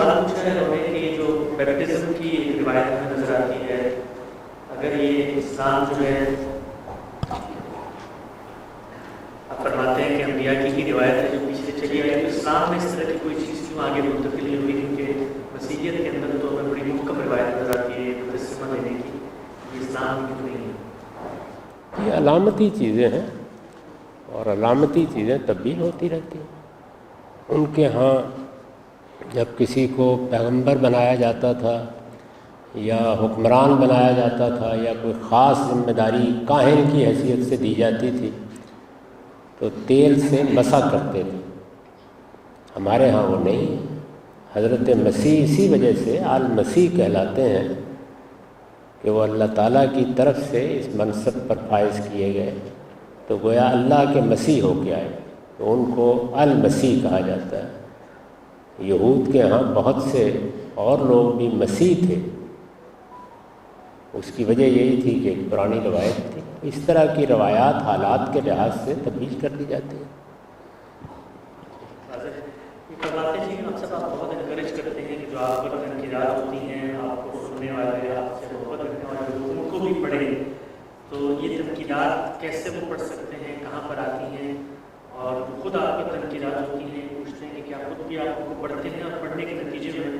سوال پوچھا ہے انہوں نے کہ جو بیپٹزم کی روایت میں نظر آتی ہے، اگر یہ اسلام جو ہے آپ فرماتے ہیں کہ انبیاء کی ہی روایت ہے جو پیچھے چلی آئی، تو اسلام میں اس طرح کی کوئی چیز کیوں آگے منتقل نہیں ہوئی؟ کیونکہ مسیحیت کے اندر تو ہمیں بڑی محکم روایت نظر آتی ہے مجسمہ دینے کی، یہ اسلام میں کیوں نہیں ہے؟ یہ علامتی چیزیں ہیں، اور علامتی چیزیں تبدیل ہوتی رہتی ہیں۔ ان کے ہاں جب کسی کو پیغمبر بنایا جاتا تھا یا حکمران بنایا جاتا تھا یا کوئی خاص ذمہ داری کاہن کی حیثیت سے دی جاتی تھی تو تیل سے مسا کرتے تھے۔ ہمارے ہاں وہ نہیں۔ حضرت مسیح اسی وجہ سے المسیح کہلاتے ہیں کہ وہ اللہ تعالیٰ کی طرف سے اس منصب پر فائز کیے گئے، تو گویا اللہ کے مسیح ہو کے آئے، تو ان کو المسیح کہا جاتا ہے۔ یہود کے ہاں بہت سے اور لوگ بھی مسیح تھے، اس کی وجہ یہی تھی کہ ایک پرانی روایت تھی۔ اس طرح کی روایات حالات کے لحاظ سے تبدیل کر دی جاتی ہیں۔ فرماتے ہیں کہ اکثر آپ بہت انکریج کرتے ہیں کہ جو آپ پر تنقیدات ہوتی ہیں، آپ کو سننے والے، آپ سے محبت رکھنے والے لوگ ان کو بھی پڑھیں، تو یہ تنقیدات کیسے وہ پڑھ سکتے ہیں، کہاں پر آتی ہیں؟ اور خود آپ پر تنقیدات ہوتی ہیں، پوچھتے ہیں کہ کیا خود بھی آپ کو پڑھتے ہیں اور پڑھنے کے نتیجے میں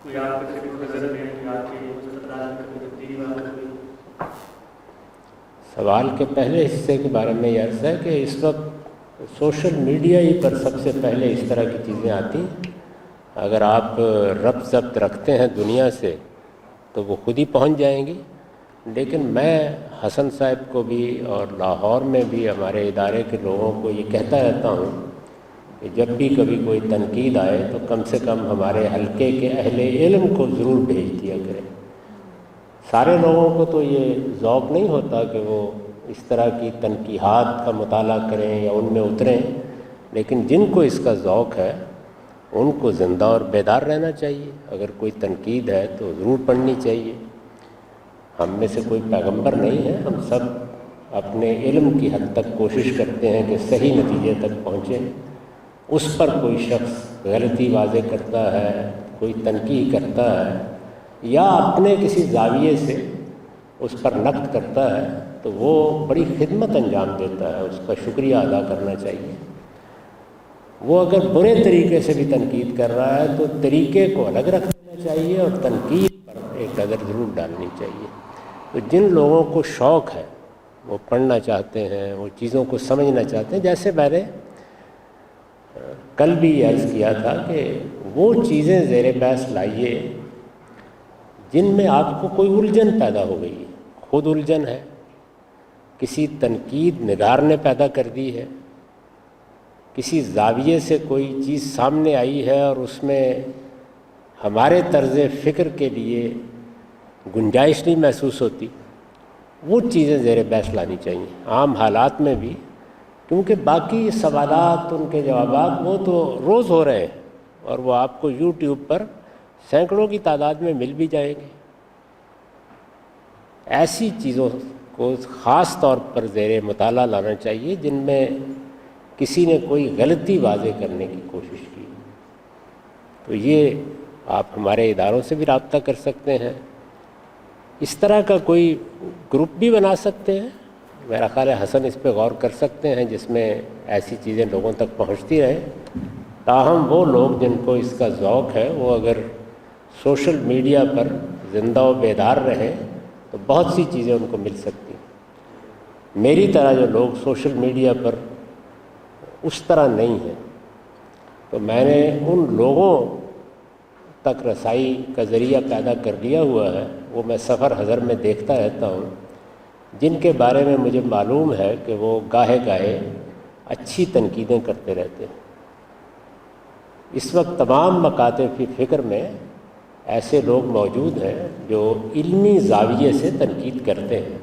کوئی آپ کے فکر و نظر میں کوئی آپ کے مستقبل میں کبھی تبدیلی واقع ہوئی؟ سوال کے پہلے حصے کے بارے میں یہ عرض ہے کہ اس وقت سوشل میڈیا ہی پر سب سے پہلے اس طرح کی چیزیں آتی ہیں۔ اگر آپ ربط ضبط رکھتے ہیں دنیا سے تو وہ خود ہی پہنچ جائیں گی۔ لیکن میں حسن صاحب کو بھی اور لاہور میں بھی ہمارے ادارے کے لوگوں کو یہ کہتا رہتا ہوں کہ جب بھی کبھی کوئی تنقید آئے تو کم سے کم ہمارے حلقے کے اہل علم کو ضرور بھیج دیا کریں۔ سارے لوگوں کو تو یہ ذوق نہیں ہوتا کہ وہ اس طرح کی تنقیحات کا مطالعہ کریں یا ان میں اتریں، لیکن جن کو اس کا ذوق ہے ان کو زندہ اور بیدار رہنا چاہیے۔ اگر کوئی تنقید ہے تو ضرور پڑھنی چاہیے۔ ہم میں سے کوئی پیغمبر نہیں ہے، ہم سب اپنے علم کی حد تک کوشش کرتے ہیں کہ صحیح نتیجے تک پہنچیں۔ اس پر کوئی شخص غلطی واضح کرتا ہے، کوئی تنقید کرتا ہے یا اپنے کسی زاویے سے اس پر نقد کرتا ہے تو وہ بڑی خدمت انجام دیتا ہے، اس کا شکریہ ادا کرنا چاہیے۔ وہ اگر برے طریقے سے بھی تنقید کر رہا ہے تو طریقے کو الگ رکھ دینا چاہیے اور تنقید پر ایک نظر ضرور ڈالنی چاہیے۔ تو جن لوگوں کو شوق ہے، وہ پڑھنا چاہتے ہیں، وہ چیزوں کو سمجھنا چاہتے ہیں، جیسے میں نے کل بھی عرض کیا تھا کہ وہ چیزیں زیر بحث لائیے جن میں آپ کو کوئی الجھن پیدا ہو گئی ہے، خود الجھن ہے، کسی تنقید نگار نے پیدا کر دی ہے، کسی زاویے سے کوئی چیز سامنے آئی ہے اور اس میں ہمارے طرز فکر کے لیے گنجائش نہیں محسوس ہوتی، وہ چیزیں زیر بحث لانی چاہیے عام حالات میں بھی، کیونکہ باقی سوالات ان کے جوابات وہ تو روز ہو رہے ہیں اور وہ آپ کو یوٹیوب پر سینکڑوں کی تعداد میں مل بھی جائیں گے۔ ایسی چیزوں کو خاص طور پر زیر مطالعہ لانا چاہیے جن میں کسی نے کوئی غلطی واضح کرنے کی کوشش کی۔ تو یہ آپ ہمارے اداروں سے بھی رابطہ کر سکتے ہیں، اس طرح کا کوئی گروپ بھی بنا سکتے ہیں۔ میرا خیال ہے حسن اس پہ غور کر سکتے ہیں جس میں ایسی چیزیں لوگوں تک پہنچتی رہیں۔ تاہم وہ لوگ جن کو اس کا ذوق ہے وہ اگر سوشل میڈیا پر زندہ و بیدار رہیں تو بہت سی چیزیں ان کو مل سکتی ہیں۔ میری طرح جو لوگ سوشل میڈیا پر اس طرح نہیں ہیں، تو میں نے ان لوگوں تک رسائی کا ذریعہ پیدا کر لیا ہوا ہے، وہ میں سفر حضر میں دیکھتا رہتا ہوں، جن کے بارے میں مجھے معلوم ہے کہ وہ گاہے گاہے اچھی تنقیدیں کرتے رہتے ہیں۔ اس وقت تمام مکاتب کی فکر میں ایسے لوگ موجود ہیں جو علمی زاویے سے تنقید کرتے ہیں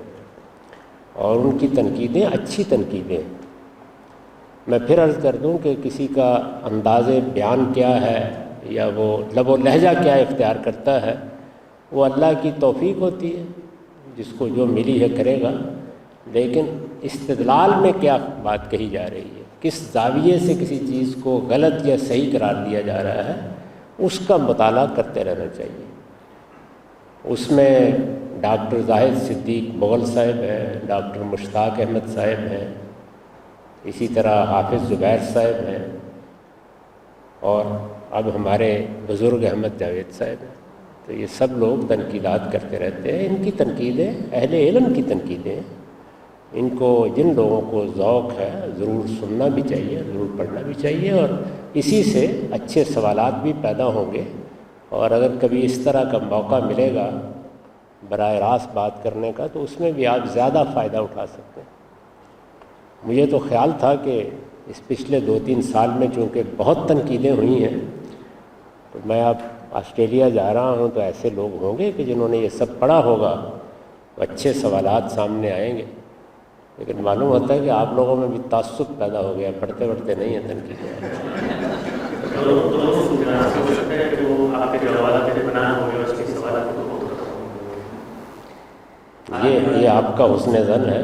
اور ان کی تنقیدیں اچھی تنقیدیں ہیں۔ میں پھر عرض کر دوں کہ کسی کا انداز بیان کیا ہے یا وہ لب و لہجہ کیا اختیار کرتا ہے، وہ اللہ کی توفیق ہوتی ہے، جس کو جو ملی ہے کرے گا، لیکن استدلال میں کیا بات کہی جا رہی ہے، کس زاویے سے کسی چیز کو غلط یا صحیح قرار دیا جا رہا ہے، اس کا مطالعہ کرتے رہنا چاہیے۔ اس میں ڈاکٹر زاہد صدیق مغل صاحب ہیں، ڈاکٹر مشتاق احمد صاحب ہیں، اسی طرح حافظ زبیر صاحب ہیں، اور اب ہمارے بزرگ احمد جاوید صاحب ہیں۔ تو یہ سب لوگ تنقیدات کرتے رہتے ہیں۔ ان کی تنقیدیں اہل علم کی تنقیدیں ہیں، ان کو جن لوگوں کو ذوق ہے ضرور سننا بھی چاہیے، ضرور پڑھنا بھی چاہیے، اور اسی سے اچھے سوالات بھی پیدا ہوں گے۔ اور اگر کبھی اس طرح کا موقع ملے گا براہ راست بات کرنے کا تو اس میں بھی آپ زیادہ فائدہ اٹھا سکتے ہیں۔ مجھے تو خیال تھا کہ اس پچھلے 2-3 سال میں چونکہ بہت تنقیدیں ہوئی ہیں، تو میں اب آسٹریلیا جا رہا ہوں تو ایسے لوگ ہوں گے کہ جنہوں نے یہ سب پڑھا ہوگا، تو اچھے سوالات سامنے آئیں گے۔ لیکن معلوم ہوتا ہے کہ آپ لوگوں میں بھی تعصب پیدا ہو گیا، پڑھتے پڑھتے نہیں ہیں تنقیدیں۔ یہ آپ کا حسن ظن ہے،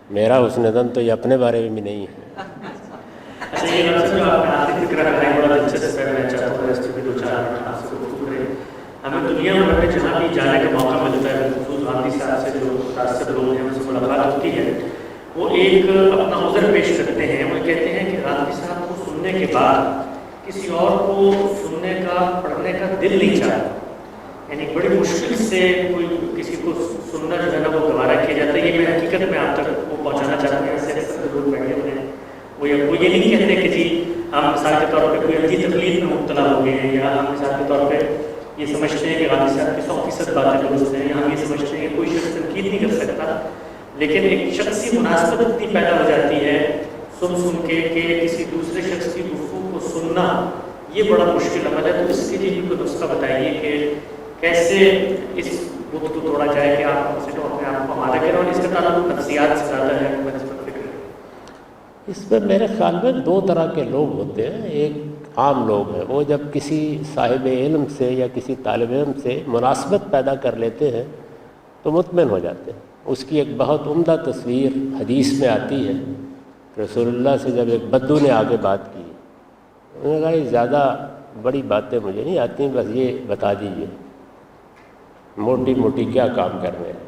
میرا حسن ظن تو یہ اپنے بارے میں بھی نہیں ہے۔ اچھا، یہ جو آپ نے آخری ذکر کرنا ہے بڑا دلچسپ ہے، میں چاہتا ہوں اس پہ 2-4 منٹ آپ سے گفتگو کریں۔ ہمیں دنیا بھر میں جہاں بھی جانے کا موقع ملتا ہے، خصوص گاندھی صاحب سے جو متاثر لوگ ہیں ان سے ملاقات ہوتی ہے، وہ ایک اپنا عذر پیش کرتے ہیں۔ وہ کہتے ہیں کہ گاندھی صاحب کو سننے کے بعد کسی اور کو سننے کا پڑھنے کا دل نہیں چاہتا، یعنی بڑی مشکل سے کوئی کسی کو سننا جو ہے نا وہ گوارا کیا جاتا ہے۔ یہ میں حقیقت میں آپ تک وہ پہنچانا چاہتا ہوں۔ ایسے ایسے لوگ بیٹھے ہوئے ہیں، وہ یہ نہیں کہتے کہ جی ہم مثال کے طور پہ کوئی اندھی تقلید میں مبتلا ہو گئے ہیں، یا ہم مثال کے طور پہ یہ سمجھتے ہیں کہ غازی صاحب کی 100% باتیں درست ہیں، یا ہم یہ سمجھتے ہیں کہ کوئی شخص تنقید نہیں کر سکتا، لیکن ایک شخصی مناسبت اتنی پیدا ہو جاتی ہے سن کے کہ کسی دوسرے شخص کی گفتگو کو سننا یہ بڑا مشکل عمل ہے۔ تو اس کے لیے کوئی نسخہ بتائیے کہ کیسے اس بت کو توڑا جائے کہ آپ کم سے کم اپنے آپ کو آمادہ کریں، اور اس کا تعلق نفسیات سے زیادہ ہے بنسبت فکر۔ اس میں میرے خیال میں 2 طرح کے لوگ ہوتے ہیں۔ ایک عام لوگ ہیں، وہ جب کسی صاحب علم سے یا کسی طالب علم سے مناسبت پیدا کر لیتے ہیں تو مطمئن ہو جاتے ہیں۔ اس کی ایک بہت عمدہ تصویر حدیث میں آتی ہے۔ رسول اللہ سے جب ایک بدو نے آگے بات کی، انہوں نے کہا یہ زیادہ بڑی باتیں مجھے نہیں آتی، بس یہ بتا دیجئے موٹی موٹی کیا کام کر رہے ہیں۔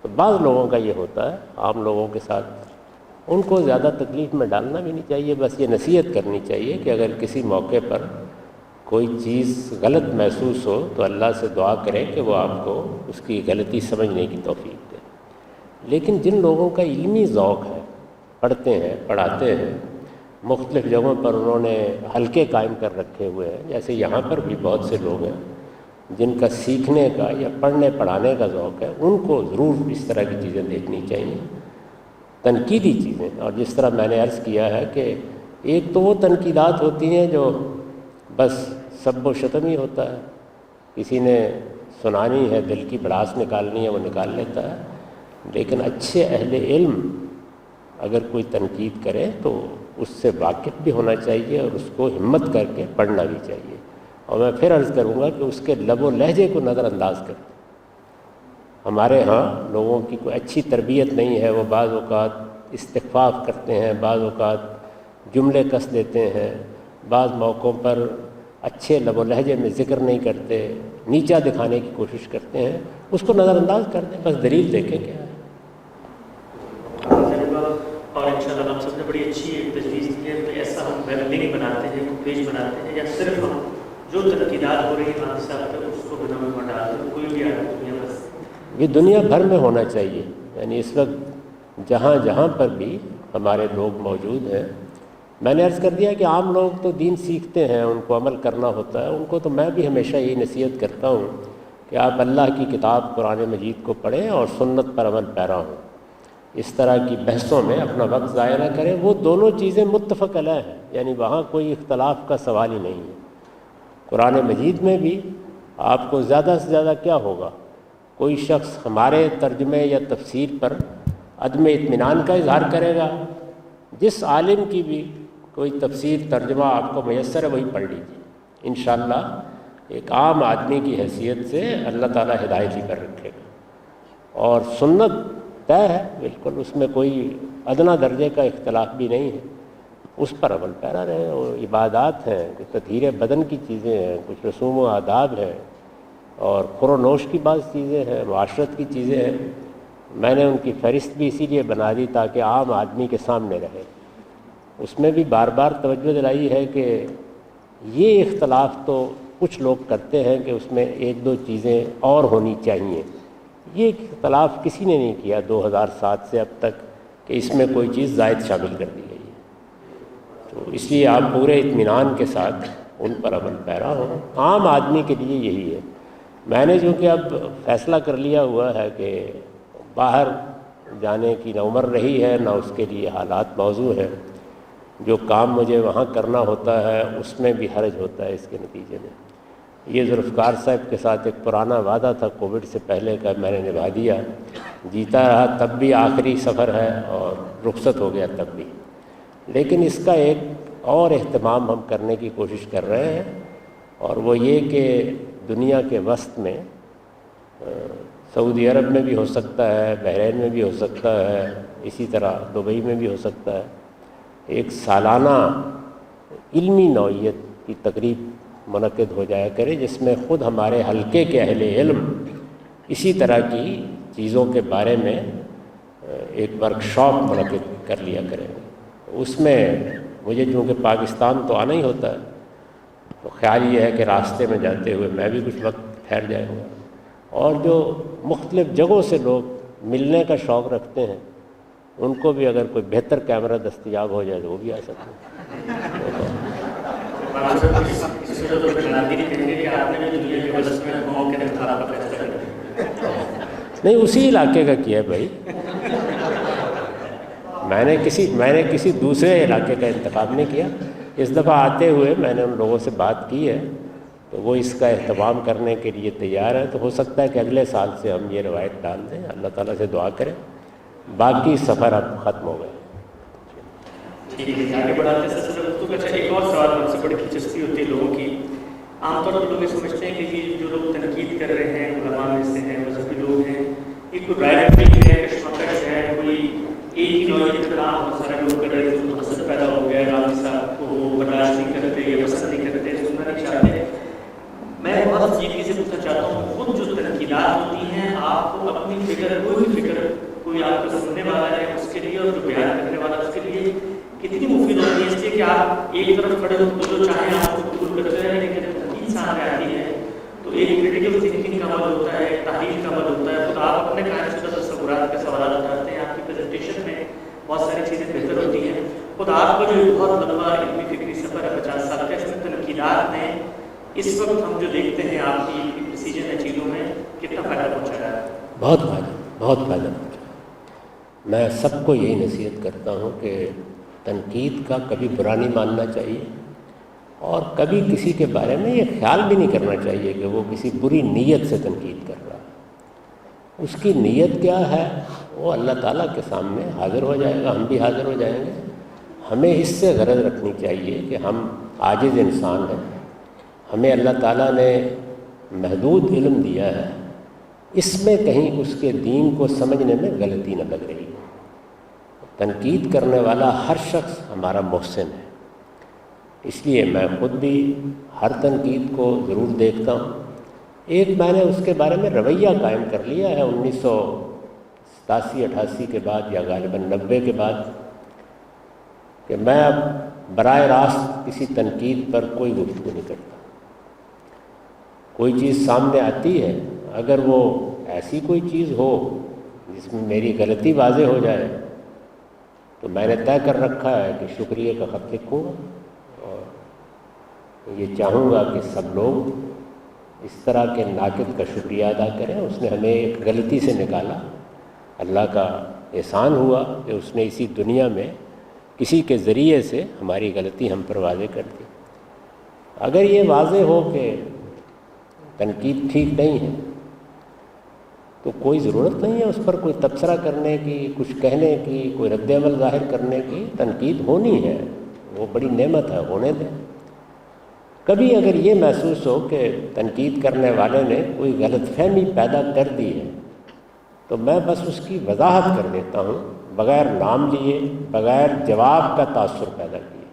تو بعض لوگوں کا یہ ہوتا ہے، عام لوگوں کے ساتھ ان کو زیادہ تکلیف میں ڈالنا بھی نہیں چاہیے، بس یہ نصیحت کرنی چاہیے کہ اگر کسی موقع پر کوئی چیز غلط محسوس ہو تو اللہ سے دعا کریں کہ وہ آپ کو اس کی غلطی سمجھنے کی توفیق دے۔ لیکن جن لوگوں کا علمی ذوق ہے، پڑھتے ہیں، پڑھاتے ہیں، مختلف جگہوں پر انہوں نے حلقے قائم کر رکھے ہوئے ہیں، جیسے یہاں پر بھی بہت سے لوگ ہیں جن کا سیکھنے کا یا پڑھنے پڑھانے کا ذوق ہے، ان کو ضرور اس طرح کی چیزیں دیکھنی چاہیے، تنقیدی چیزیں۔ اور جس طرح میں نے عرض کیا ہے کہ ایک تو وہ تنقیدات ہوتی ہیں جو بس سب و شتم ہی ہوتا ہے، کسی نے سنانی ہے، دل کی بڑاس نکالنی ہے، وہ نکال لیتا ہے۔ لیکن اچھے اہل علم اگر کوئی تنقید کرے تو اس سے واقف بھی ہونا چاہیے اور اس کو ہمت کر کے پڑھنا بھی چاہیے۔ اور میں پھر عرض کروں گا کہ اس کے لب و لہجے کو نظر انداز کریں۔ ہمارے ہاں لوگوں کی کوئی اچھی تربیت نہیں ہے، وہ بعض اوقات استخفاف کرتے ہیں، بعض اوقات جملے کس دیتے ہیں، بعض موقعوں پر اچھے لب و لہجے میں ذکر نہیں کرتے، نیچا دکھانے کی کوشش کرتے ہیں، اس کو نظر انداز کر دیں، بس دلیل دیکھیں کیا ہے۔ اور انشاءاللہ ہم سب نے بڑی اچھی ایک تجویز کی ہے کہ ایسا ہم ویب لنک بناتے ہیں، پیج بناتے ہیں، یا صرف ہم جو تنقیدات ہو رہی ہیں غازی صاحب تک اس کو بنا میں ڈالتے ہیں، کوئی بھی آدمی دنیا بس یہ دنیا بھر میں ہونا چاہیے۔ یعنی اس وقت جہاں جہاں پر بھی ہمارے لوگ موجود ہیں، میں نے عرض کر دیا کہ عام لوگ تو دین سیکھتے ہیں، ان کو عمل کرنا ہوتا ہے، ان کو تو میں بھی ہمیشہ یہی نصیحت کرتا ہوں کہ آپ اللہ کی کتاب قرآن مجید کو پڑھیں اور سنت پر عمل پیرا ہوں۔ اس طرح کی بحثوں میں اپنا وقت ضائع نہ کریں، وہ دونوں چیزیں متفق علیہ ہیں، یعنی وہاں کوئی اختلاف کا سوال ہی نہیں ہے۔ قرآن مجید میں بھی آپ کو زیادہ سے زیادہ کیا ہوگا، کوئی شخص ہمارے ترجمے یا تفسیر پر عدم اطمینان کا اظہار کرے گا، جس عالم کی بھی کوئی تفسیر ترجمہ آپ کو میسر ہے وہی پڑھ لیجیے، انشاءاللہ ایک عام آدمی کی حیثیت سے اللہ تعالیٰ ہدایت ہی پر رکھے گا۔ اور سنت طے ہے بالکل، اس میں کوئی ادنا درجے کا اختلاف بھی نہیں ہے۔ اس پر عمل پیرا رہے. اور عبادات ہیں، کچھ تطہیر بدن کی چیزیں ہیں، کچھ رسوم و آداب ہیں، اور خور و نوش کی بعض چیزیں ہیں، معاشرت کی چیزیں ہیں. میں نے ان کی فہرست بھی اسی لیے بنا دی تاکہ عام آدمی کے سامنے رہے. اس میں بھی بار بار توجہ دلائی ہے کہ یہ اختلاف تو کچھ لوگ کرتے ہیں کہ اس میں ایک دو چیزیں اور ہونی چاہیے. یہ اختلاف کسی نے نہیں کیا 2007 سے اب تک کہ اس میں کوئی چیز زائد شامل کر دی گئی ہے. تو اس لیے آپ پورے اطمینان کے ساتھ ان پر عمل پیرا ہو. عام آدمی کے لیے یہی ہے. میں نے چونکہ اب فیصلہ کر لیا ہوا ہے کہ باہر جانے کی نہ عمر رہی ہے نہ اس کے لیے حالات موزوں ہیں. جو کام مجھے وہاں کرنا ہوتا ہے اس میں بھی حرج ہوتا ہے. اس کے نتیجے میں یہ ذوالفقار صاحب کے ساتھ ایک پرانا وعدہ تھا کووڈ سے پہلے کا، میں نے نبھا دیا. جیتا رہا تب بھی آخری سفر ہے اور رخصت ہو گیا تب بھی. لیکن اس کا ایک اور اہتمام ہم کرنے کی کوشش کر رہے ہیں، اور وہ یہ کہ دنیا کے وسط میں سعودی عرب میں بھی ہو سکتا ہے، بحرین میں بھی ہو سکتا ہے، اسی طرح دبئی میں بھی ہو سکتا ہے، ایک سالانہ علمی نوعیت کی تقریب منعقد ہو جایا کرے جس میں خود ہمارے حلقے کے اہل علم اسی طرح کی چیزوں کے بارے میں ایک ورکشاپ منعقد کر لیا کریں. اس میں مجھے چونکہ پاکستان تو آنا ہی ہوتا ہے تو خیال یہ ہے کہ راستے میں جاتے ہوئے میں بھی کچھ وقت ٹھہر جاؤں گا، اور جو مختلف جگہوں سے لوگ ملنے کا شوق رکھتے ہیں ان کو بھی اگر کوئی بہتر کیمرہ دستیاب ہو جائے تو وہ بھی آ سکتے ہیں. نہیں، اسی علاقے کا کیا ہے بھائی. میں نے کسی دوسرے علاقے کا انتخاب نہیں کیا. اس دفعہ آتے ہوئے میں نے ان لوگوں سے بات کی ہے تو وہ اس کا اہتمام کرنے کے لیے تیار ہیں. تو ہو سکتا ہے کہ اگلے سال سے ہم یہ روایت ڈال دیں. اللہ تعالیٰ سے دعا کریں. باقی سفر اب ختم ہو گئے. ٹھیک ہے، آگے بڑھاتے ہیں. اچھا، ایک اور سوال ہم سے بڑی دلچسپی ہوتی ہے لوگوں کی. عام طور پر لوگ یہ سمجھتے ہیں کہ یہ جو لوگ تنقید کر رہے ہیں علماء میں سے ہیں، مذہبی لوگ ہیں، یہ کوئی رائٹ ہے، کشمکش ہے، کوئی ایک ہی نوعیت کا کام بہت سارے لوگ کر رہے ہیں تو حسد پیدا ہو گیا ہے، رام صاحب کو وہ برداشت نہیں کرتے یا پسند نہیں کرتے، سننا نہیں چاہتے. میں بہت سنجیدگی سے پوچھنا چاہتا ہوں، خود جو تنقیدات ہوتی ہیں آپ کو اپنی فکر کوئی آپ کو سننے والا ہے اس کے لیے اور جو بیان کرنے والا اس کے لیے کتنی مفید ہوتی ہے؟ اس لیے کہ آپ ایک طرف کھڑے ہو تو جو چاہیں آپ کو قبول کرتے ہیں، لیکن جب تنقید سامنے آتی ہے تو ایک کریٹیکل تھنکنگ کا عمل ہوتا ہے، تحلیل کا عمل ہوتا ہے. خود آپ اپنے قائم شدہ تصورات کے سوالات اٹھاتے ہیں، آپ کی پریزنٹیشن میں بہت ساری چیزیں بہتر ہوتی ہیں. خود آپ کا جو بہت لمبا علمی فکری سفر ہے 50 سال کا، اس میں تنقیدات نے اس وقت ہم جو دیکھتے ہیں آپ کی پریسیجن ہے چیزوں میں کتنا فائدہ پہنچایا ہے؟ بہت فائدہ پہنچا. میں سب کو یہی نصیحت کرتا ہوں کہ تنقید کا کبھی برا نہیں ماننا چاہیے، اور کبھی کسی کے بارے میں یہ خیال بھی نہیں کرنا چاہیے کہ وہ کسی بری نیت سے تنقید کر رہا ہے. اس کی نیت کیا ہے وہ اللہ تعالیٰ کے سامنے حاضر ہو جائے گا، ہم بھی حاضر ہو جائیں گے. ہمیں اس سے غرض رکھنی چاہیے کہ ہم عاجز انسان ہیں، ہمیں اللہ تعالیٰ نے محدود علم دیا ہے، اس میں کہیں اس کے دین کو سمجھنے میں غلطی نہ لگ رہی ہے. تنقید کرنے والا ہر شخص ہمارا محسن ہے. اس لیے میں خود بھی ہر تنقید کو ضرور دیکھتا ہوں. ایک میں نے اس کے بارے میں رویہ قائم کر لیا ہے 1987-88 کے بعد یا غالباً 90 کے بعد، کہ میں اب براہ راست کسی تنقید پر کوئی گفتگو نہیں کرتا. کوئی چیز سامنے آتی ہے، اگر وہ ایسی کوئی چیز ہو جس میں میری غلطی واضح ہو جائے تو میں نے طے کر رکھا ہے کہ شکریہ کا خط لکھوں گا، اور یہ چاہوں گا کہ سب لوگ اس طرح کے ناقد کا شکریہ ادا کریں. اس نے ہمیں ایک غلطی سے نکالا، اللہ کا احسان ہوا کہ اس نے اسی دنیا میں کسی کے ذریعے سے ہماری غلطی ہم پر واضح کر دی. اگر یہ واضح ہو کہ تنقید ٹھیک نہیں ہے تو کوئی ضرورت نہیں ہے اس پر کوئی تبصرہ کرنے کی، کچھ کہنے کی، کوئی رد عمل ظاہر کرنے کی. تنقید ہونی ہے، وہ بڑی نعمت ہے، ہونے دیں. کبھی اگر یہ محسوس ہو کہ تنقید کرنے والے نے کوئی غلط فہمی پیدا کر دی ہے تو میں بس اس کی وضاحت کر دیتا ہوں، بغیر نام لیے، بغیر جواب کا تاثر پیدا کیے.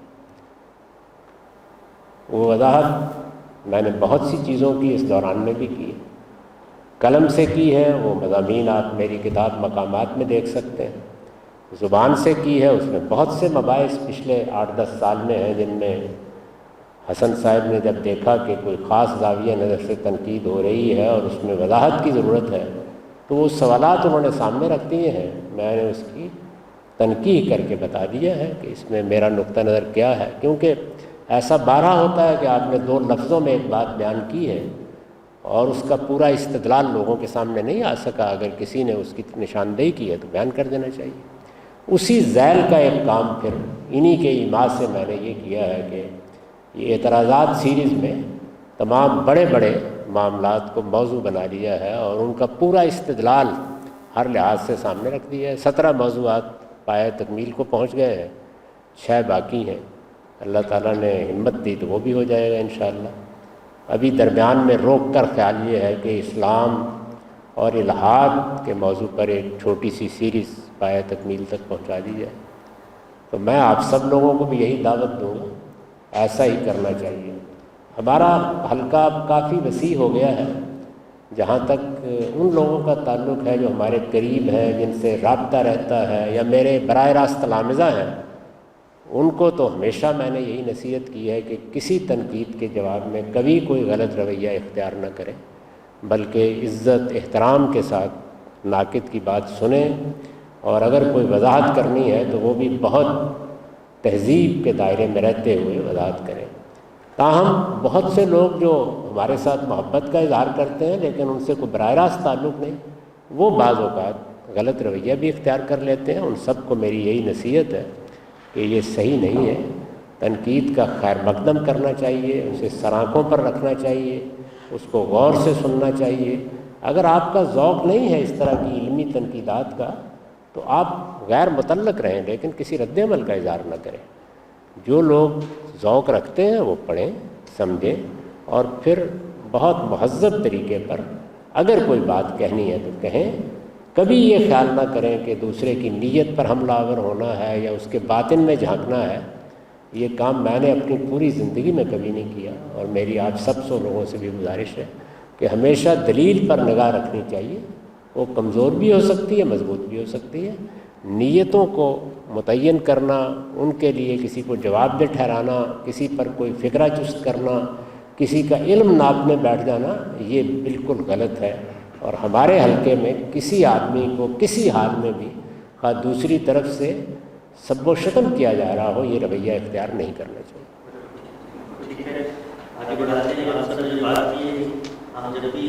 وہ وضاحت میں نے بہت سی چیزوں کی اس دوران میں بھی کی، قلم سے کی ہے، وہ مضامین آپ میری کتاب مقامات میں دیکھ سکتے ہیں، زبان سے کی ہے، اس میں بہت سے مباحث پچھلے 8-10 سال میں ہیں جن میں حسن صاحب نے جب دیکھا کہ کوئی خاص زاویہ نظر سے تنقید ہو رہی ہے اور اس میں وضاحت کی ضرورت ہے تو وہ سوالات انہوں نے سامنے رکھ دیے ہیں، میں نے اس کی تنقید کر کے بتا دیا ہے کہ اس میں میرا نقطہ نظر کیا ہے، کیونکہ ایسا بارہا ہوتا ہے کہ آپ نے 2 لفظوں میں ایک بات بیان کی ہے اور اس کا پورا استدلال لوگوں کے سامنے نہیں آ سکا، اگر کسی نے اس کی نشاندہی کی ہے تو بیان کر دینا چاہیے۔ اسی ذیل کا ایک کام پھر انہی کے ایما سے میں نے یہ کیا ہے کہ یہ اعتراضات سیریز میں تمام بڑے بڑے معاملات کو موضوع بنا لیا ہے اور ان کا پورا استدلال ہر لحاظ سے سامنے رکھ دیا ہے۔ 17 موضوعات پایہ تکمیل کو پہنچ گئے ہیں، 6 باقی ہیں، اللہ تعالیٰ نے ہمت دی تو وہ بھی ہو جائے گا انشاءاللہ۔ ابھی درمیان میں روک کر خیال یہ ہے کہ اسلام اور الحاد کے موضوع پر ایک چھوٹی سی سیریز پایہ تکمیل تک پہنچا دی جائے، تو میں آپ سب لوگوں کو بھی یہی دعوت دوں گا، ایسا ہی کرنا چاہیے۔ ہمارا حلقہ اب کافی وسیع ہو گیا ہے، جہاں تک ان لوگوں کا تعلق ہے جو ہمارے قریب ہیں، جن سے رابطہ رہتا ہے یا میرے براہ راست تلامذہ ہیں، ان کو تو ہمیشہ میں نے یہی نصیحت کی ہے کہ کسی تنقید کے جواب میں کبھی کوئی غلط رویہ اختیار نہ کریں، بلکہ عزت احترام کے ساتھ ناقد کی بات سنیں، اور اگر کوئی وضاحت کرنی ہے تو وہ بھی بہت تہذیب کے دائرے میں رہتے ہوئے وضاحت کریں۔ تاہم بہت سے لوگ جو ہمارے ساتھ محبت کا اظہار کرتے ہیں لیکن ان سے کوئی براہ راست تعلق نہیں، وہ بعض اوقات غلط رویہ بھی اختیار کر لیتے ہیں۔ ان سب کو میری یہی نصیحت ہے کہ یہ صحیح نہیں ہے، تنقید کا خیر مقدم کرنا چاہیے، اسے سرآنکھوں پر رکھنا چاہیے، اس کو غور سے سننا چاہیے۔ اگر آپ کا ذوق نہیں ہے اس طرح کی علمی تنقیدات کا تو آپ غیر متعلق رہیں، لیکن کسی رد عمل کا اظہار نہ کریں۔ جو لوگ ذوق رکھتے ہیں وہ پڑھیں، سمجھیں، اور پھر بہت مہذب طریقے پر اگر کوئی بات کہنی ہے تو کہیں۔ کبھی یہ خیال نہ کریں کہ دوسرے کی نیت پر حملہ آور ہونا ہے یا اس کے باطن میں جھانکنا ہے، یہ کام میں نے اپنی پوری زندگی میں کبھی نہیں کیا، اور میری آپ سب لوگوں سے بھی گزارش ہے کہ ہمیشہ دلیل پر نگاہ رکھنی چاہیے۔ وہ کمزور بھی ہو سکتی ہے، مضبوط بھی ہو سکتی ہے۔ نیتوں کو متعین کرنا، ان کے لیے کسی کو جواب دہ ٹھہرانا، کسی پر کوئی فکرہ چست کرنا، کسی کا علم ناپنے بیٹھ جانا، یہ بالکل غلط ہے، اور ہمارے حلقے میں کسی آدمی کو کسی حال میں بھی خواہ دوسری طرف سے سب و شتم کیا جا رہا ہو، یہ رویہ اختیار نہیں کرنا چاہیے۔ ٹھیک ہے، آگے بڑھاتے ہیں۔ آپ سب نے جو بات کی ہے، ہم جب بھی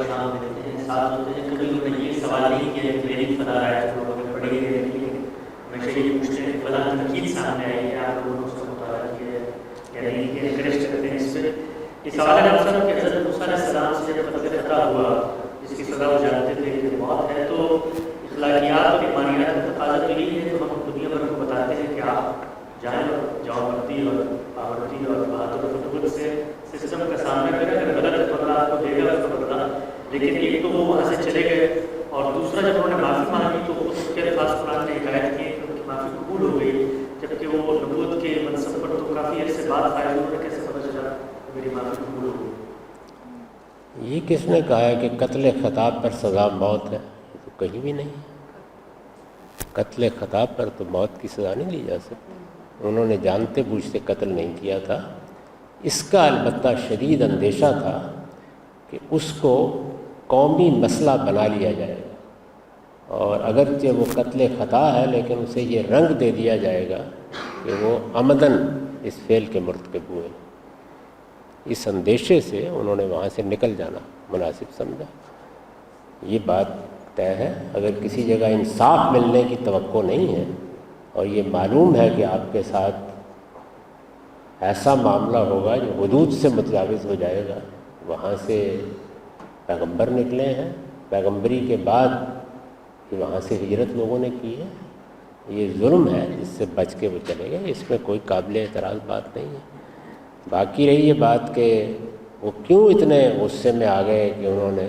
نام دیتے ہیں، ساتھ ہوتے ہیں، کبھی انہوں نے یہ سوال نہیں کیا کہ میری فلاں رائے لوگوں نے پڑھی ہے، ہمیشہ یہ پوچھتے ہیں فلاں تنقید سامنے آئی ہے، آپ لوگوں نے اس کا مطالعہ کیا ہے یا نہیں کیا، انکریج کرتے ہیں اس پہ۔ یہ سوال ہے مثلا کہ حضرت موسیٰ علیہ السلام سے جب قتل خطا ہوا، جس کی سزا وہ جانتے تھے کہ موت ہے، تو اخلاقیات اور ایمانیات کا تقاضا تو یہی ہے تو ہم دنیا بھر کو بتاتے ہیں کہ آپ جائیں اور جاؤبندی اور آورتی اور بہادر اور فتوت سے سسٹم کا سامنا کریں، اگر غلط ہے تو اللہ آپ کو دے گا اس کو بدلا۔ لیکن ایک تو وہ وہاں سے چلے گئے، اور دوسرا جب انہوں نے معافی مانگی تو اس کے الفاظ قرآن نے حکایت کی کہ ان کی معافی قبول ہو گئی، جبکہ وہ نبوت کے منصب پر تو کافی عرصے بعد آئے، انہوں نے کیسے پتہ چلا کہ میری معافی قبول ہو گئی؟ یہ کس نے کہا ہے کہ قتل خطا پر سزا موت ہے؟ یہ تو کہیں بھی نہیں۔ قتل خطا پر تو موت کی سزا نہیں لی جا سکتی، انہوں نے جانتے بوجھتے قتل نہیں کیا تھا۔ اس کا البتہ شدید اندیشہ تھا کہ اس کو قومی مسئلہ بنا لیا جائے گا، اور اگرچہ وہ قتل خطا ہے لیکن اسے یہ رنگ دے دیا جائے گا کہ وہ عمدن اس فعل کے مرتکب ہوئے۔ اس اندیشے سے انہوں نے وہاں سے نکل جانا مناسب سمجھا۔ یہ بات طے ہے، اگر کسی جگہ انصاف ملنے کی توقع نہیں ہے اور یہ معلوم ہے کہ آپ کے ساتھ ایسا معاملہ ہوگا جو حدود سے متجاوز ہو جائے گا، وہاں سے پیغمبر نکلے ہیں، پیغمبری کے بعد کہ وہاں سے ہجرت لوگوں نے کی ہے، یہ ظلم ہے جس سے بچ کے وہ چلے گئے، اس میں کوئی قابل اعتراض بات نہیں ہے۔ باقی رہی یہ بات کہ وہ کیوں اتنے غصے میں آ گئے کہ انہوں نے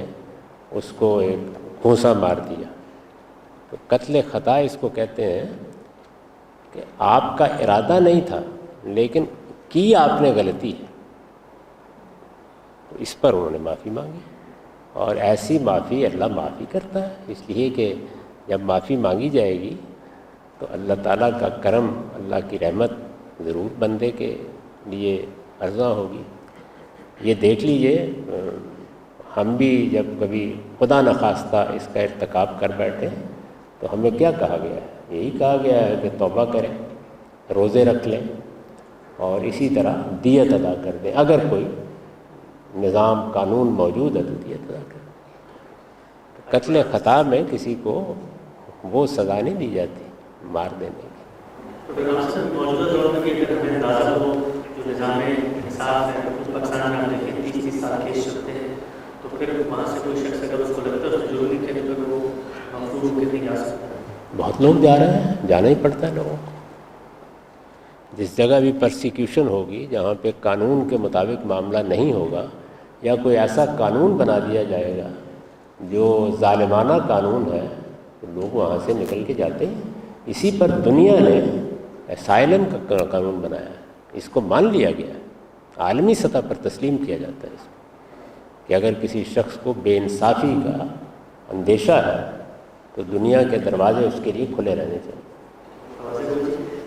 اس کو ایک گھونسا مار دیا، تو قتل خطا اس کو کہتے ہیں کہ آپ کا ارادہ نہیں تھا لیکن کی آپ نے غلطی ہے، تو اس پر انہوں نے معافی مانگی، اور ایسی معافی اللہ معافی کرتا ہے، اس لیے کہ جب معافی مانگی جائے گی تو اللہ تعالیٰ کا کرم، اللہ کی رحمت ضرور بندے کے لیے عرضاں ہوگی۔ یہ دیکھ لیجئے، ہم بھی جب کبھی خدا نخواستہ اس کا ارتکاب کر بیٹھے تو ہمیں کیا کہا گیا ہے؟ یہی کہا گیا ہے کہ توبہ کریں، روزے رکھ لیں، اور اسی طرح دیت ادا کر دیں، اگر کوئی نظام قانون موجود ہے تو دیت ادا کر دیں۔ قتل خطا میں کسی کو وہ سزا نہیں دی جاتی مار دینے کی۔ تو پھر ہم سب موجودہ دور میں بھی اگر ہمیں اندازہ ہو جو نظام انصاف ہے، کچھ پاکستان میں ہم دیکھیں 30 سال کیس چلتے ہیں، تو پھر وہاں سے کوئی شخص اگر اس کو لگتا ہے تو ضروری ہے کہ وہ مفرور ہو کے نہیں جا سکتا۔ بہت لوگ جا رہے ہیں، جانا ہی پڑتا ہے لوگوں کو۔ جس جگہ بھی پرسیکیوشن ہوگی، جہاں پہ قانون کے مطابق معاملہ نہیں ہوگا، یا کوئی ایسا قانون بنا دیا جائے گا جو ظالمانہ قانون ہے، تو لوگ وہاں سے نکل کے جاتے ہیں۔ اسی پر دنیا نے اسائلم کا قانون بنایا ہے، اس کو مان لیا گیا ہے، عالمی سطح پر تسلیم کیا جاتا ہے اس کو، کہ اگر کسی شخص کو بے انصافی کا اندیشہ ہے تو دنیا کے دروازے اس کے لیے کھلے رہنے چاہیے۔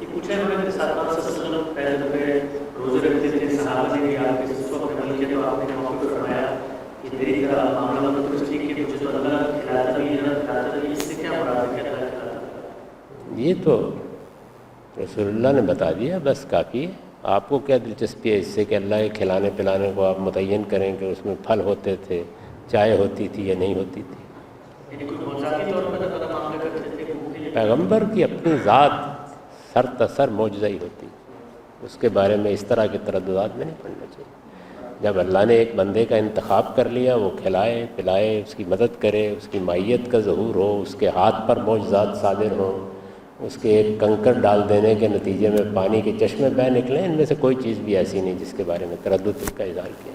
یہ پوچھا ہے انہوں نے کہ 7 پہلے دفعے روزے رکھتے تھے، صحابہ نے بھی آپ کے سسوں پر عمل کیا، تو آپ نے موقع پر فرمایا کہ میری طرح معاملہ تو اس لیے کہ مجھے تو اللہ کھلاتا بھی ہے، کھلاتا بھی، اس سے کیا مراد ہے کہ اللہ کھلاتا؟ یہ تو رسول اللہ نے بتا دیا، بس کافی ہے۔ آپ کو کیا دلچسپی ہے اس سے کہ اللہ کے کھلانے پلانے کو آپ متعین کریں کہ اس میں پھل ہوتے تھے، چائے ہوتی تھی یا نہیں ہوتی تھی؟ یعنی کوئی موضوعی طور پر اللہ معاملہ کرتے تھے؟ پیغمبر کی اپنی ذات سر تسر معجزہ ہی ہوتی، اس کے بارے میں اس طرح کے ترددات میں نہیں پڑنا چاہیے۔ جب اللہ نے ایک بندے کا انتخاب کر لیا، وہ کھلائے پلائے، اس کی مدد کرے، اس کی مائیت کا ظہور ہو، اس کے ہاتھ پر معجزات صادر ہوں، اس کے ایک کنکر ڈال دینے کے نتیجے میں پانی کے چشمے بہہ نکلیں، ان میں سے کوئی چیز بھی ایسی نہیں جس کے بارے میں تردد کا اظہار کیا۔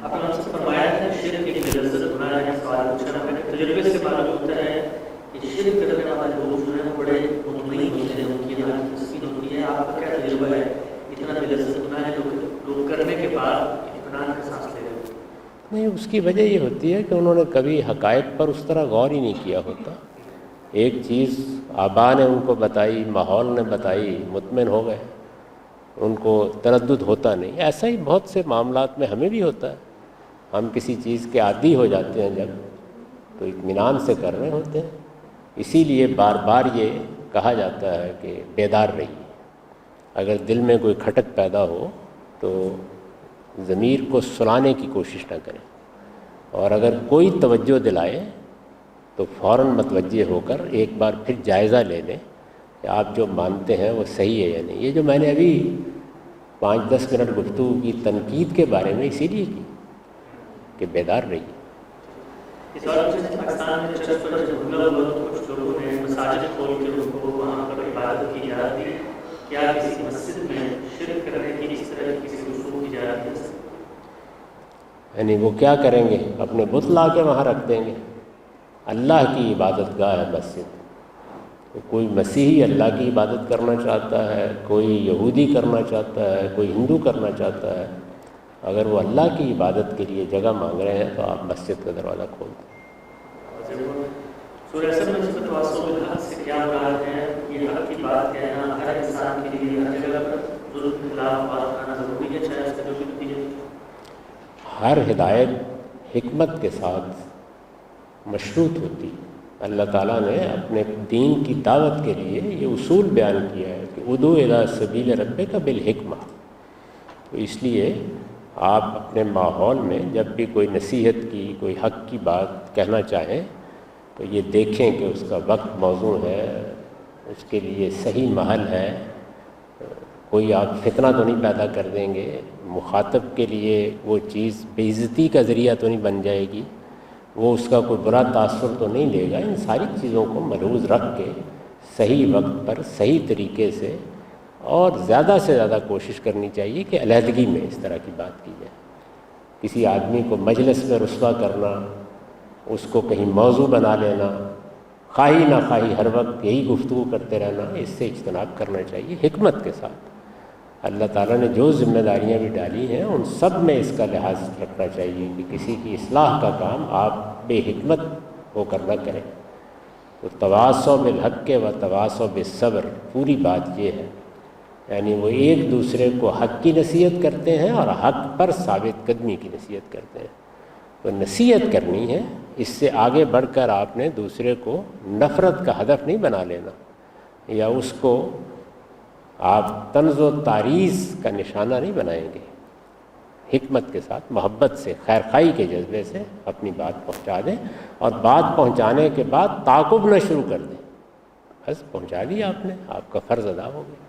آپ نے ہم سے فرمایا ہے کہ شرک ایک لذت گناہ ہے، سوال پوچھنا میں تجربے سے معلوم ہوتا ہے کہ شرک کرنے والے لوگ جو ہیں بڑے مطمئن ہوتے ہیں، ان کی حالت تسکین ہوتی ہے۔ آپ کا کیا تجربہ ہے؟ اتنا لذت گناہ ہے، لوگ کرنے کے بعد اطمینان کا سانس لے رہے ہیں؟ نہیں، اس کی وجہ یہ ہوتی ہے کہ انہوں نے کبھی حقائق پر اس طرح غور ہی نہیں کیا ہوتا۔ ایک چیز آبا نے ان کو بتائی، ماحول نے بتائی، مطمئن ہو گئے، ان کو تردد ہوتا نہیں۔ ایسا ہی بہت سے معاملات میں ہمیں بھی ہوتا ہے، ہم کسی چیز کے عادی ہو جاتے ہیں جب، تو اطمینان سے کر رہے ہوتے ہیں۔ اسی لیے بار بار یہ کہا جاتا ہے کہ بیدار رہیے۔ اگر دل میں کوئی کھٹک پیدا ہو تو ضمیر کو سلانے کی کوشش نہ کریں، اور اگر کوئی توجہ دلائے تو فوراً متوجہ ہو کر ایک بار پھر جائزہ لے لیں کہ آپ جو مانتے ہیں وہ صحیح ہے یا نہیں۔ یہ جو میں نے ابھی 5-10 منٹ گفتگو کی تنقید کے بارے میں اسی لیے کی کہ بیدار رہیے۔ اس بار پاکستان میں چرچ پر جب حملہ ہوا تو کچھ لوگوں نے مساجد کھول کے ان کو وہاں پر عبادت کی جا رہی ہے، کیا کسی مسجد میں شرک کرنے کی اس طرح کی کسی رسوم کی جا رہی ہے؟ یعنی وہ کیا کریں گے؟ اپنے بت لا کے وہاں رکھ دیں گے؟ اللہ کی عبادت گاہ ہے مسجد، تو کوئی مسیحی اللہ کی عبادت کرنا چاہتا ہے، کوئی یہودی کرنا چاہتا ہے، کوئی ہندو کرنا چاہتا ہے، اگر وہ اللہ کی عبادت کے لیے جگہ مانگ رہے ہیں تو آپ مسجد کا دروازہ کھول دیں۔ سورہ اصل میں صفت واصل بالحق سے کیا مراد ہے؟ یہ حق کی بات کہنا ہر انسان کے لیے ہر جگہ پر ظلم کے خلاف بات کرنا ضروری ہے، چاہے اس کا جو بھی نتیجہ۔ ہر ہدایت حکمت کے ساتھ مشروط ہوتی۔ اللہ تعالیٰ نے اپنے دین کی دعوت کے لیے یہ اصول بیان کیا ہے کہ ادعو الی سبیل ربک بالحکمہ۔ تو اس لیے آپ اپنے ماحول میں جب بھی کوئی نصیحت کی، کوئی حق کی بات کہنا چاہیں تو یہ دیکھیں کہ اس کا وقت موزوں ہے، اس کے لیے صحیح محل ہے، کوئی آپ فتنہ تو نہیں پیدا کر دیں گے، مخاطب کے لیے وہ چیز بے عزتی کا ذریعہ تو نہیں بن جائے گی، وہ اس کا کوئی برا تاثر تو نہیں لے گا۔ ان ساری چیزوں کو ملحوظ رکھ کے صحیح وقت پر صحیح طریقے سے، اور زیادہ سے زیادہ کوشش کرنی چاہیے کہ علیحدگی میں اس طرح کی بات کی جائے۔ کسی آدمی کو مجلس میں رسوا کرنا، اس کو کہیں موضوع بنا لینا، خواہی نہ خواہی ہر وقت یہی گفتگو کرتے رہنا، اس سے اجتناب کرنا چاہیے حکمت کے ساتھ۔ اللہ تعالیٰ نے جو ذمہ داریاں بھی ڈالی ہیں ان سب میں اس کا لحاظ رکھنا چاہیے کہ کسی کی اصلاح کا کام آپ بے حکمت ہو کر نہ کریں۔ تو تواصوا بالحق و تواصوا بالصبر، پوری بات یہ ہے، یعنی وہ ایک دوسرے کو حق کی نصیحت کرتے ہیں اور حق پر ثابت قدمی کی نصیحت کرتے ہیں۔ تو نصیحت کرنی ہے، اس سے آگے بڑھ کر آپ نے دوسرے کو نفرت کا ہدف نہیں بنا لینا، یا اس کو آپ طنز و تعریض کا نشانہ نہیں بنائیں گے۔ حکمت کے ساتھ، محبت سے، خیرخواہی کے جذبے سے اپنی بات پہنچا دیں، اور بات پہنچانے کے بعد تعاقب نہ شروع کر دیں، بس پہنچا دیا آپ نے، آپ کا فرض ادا ہو گیا۔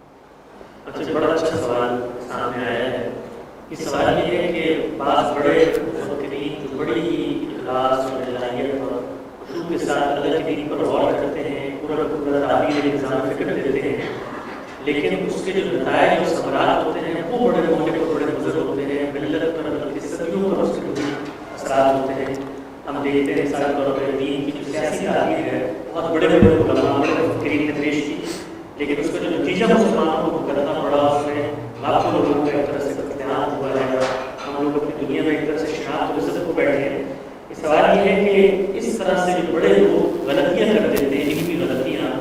اچھا، بڑا اچھا سوال سامنے آیا ہے۔ یہ سوال یہ ہے کہ بعض بڑے مفکرین جو بڑی اخلاص اور الہیت اور خشوع کے ساتھ اللہ کے دین پر غور کرتے ہیں، پورا پورا تعبیر نظام فکر دیتے ہیں، لیکن اس کے جو نتائج اور ثمرات ہوتے ہیں وہ بڑے موٹے اور بڑے مضر ہوتے ہیں، ملت پر، بلکہ صدیوں پر اس کے بری اثرات ہوتے ہیں۔ ہم دیکھتے ہیں مثال طور پر دین کی جو سیاسی تعبیر ہے بہت بڑے بڑے علماء، بڑے مفکرین نے پیش کی، لیکن اس کا جو نتیجہ مسلمانوں کو بھگتنا پڑا، اس میں لاکھوں لوگوں کا ایک طرح سے اقتحام ہوا ہے، ہم لوگ اپنی دنیا میں ایک طرح سے شناخت و عزت کو بیٹھے ہیں۔ یہ سوال یہ ہے کہ اس طرح سے جو بڑے لوگ غلطیاں کر دیتے ہیں، علمی غلطیاں،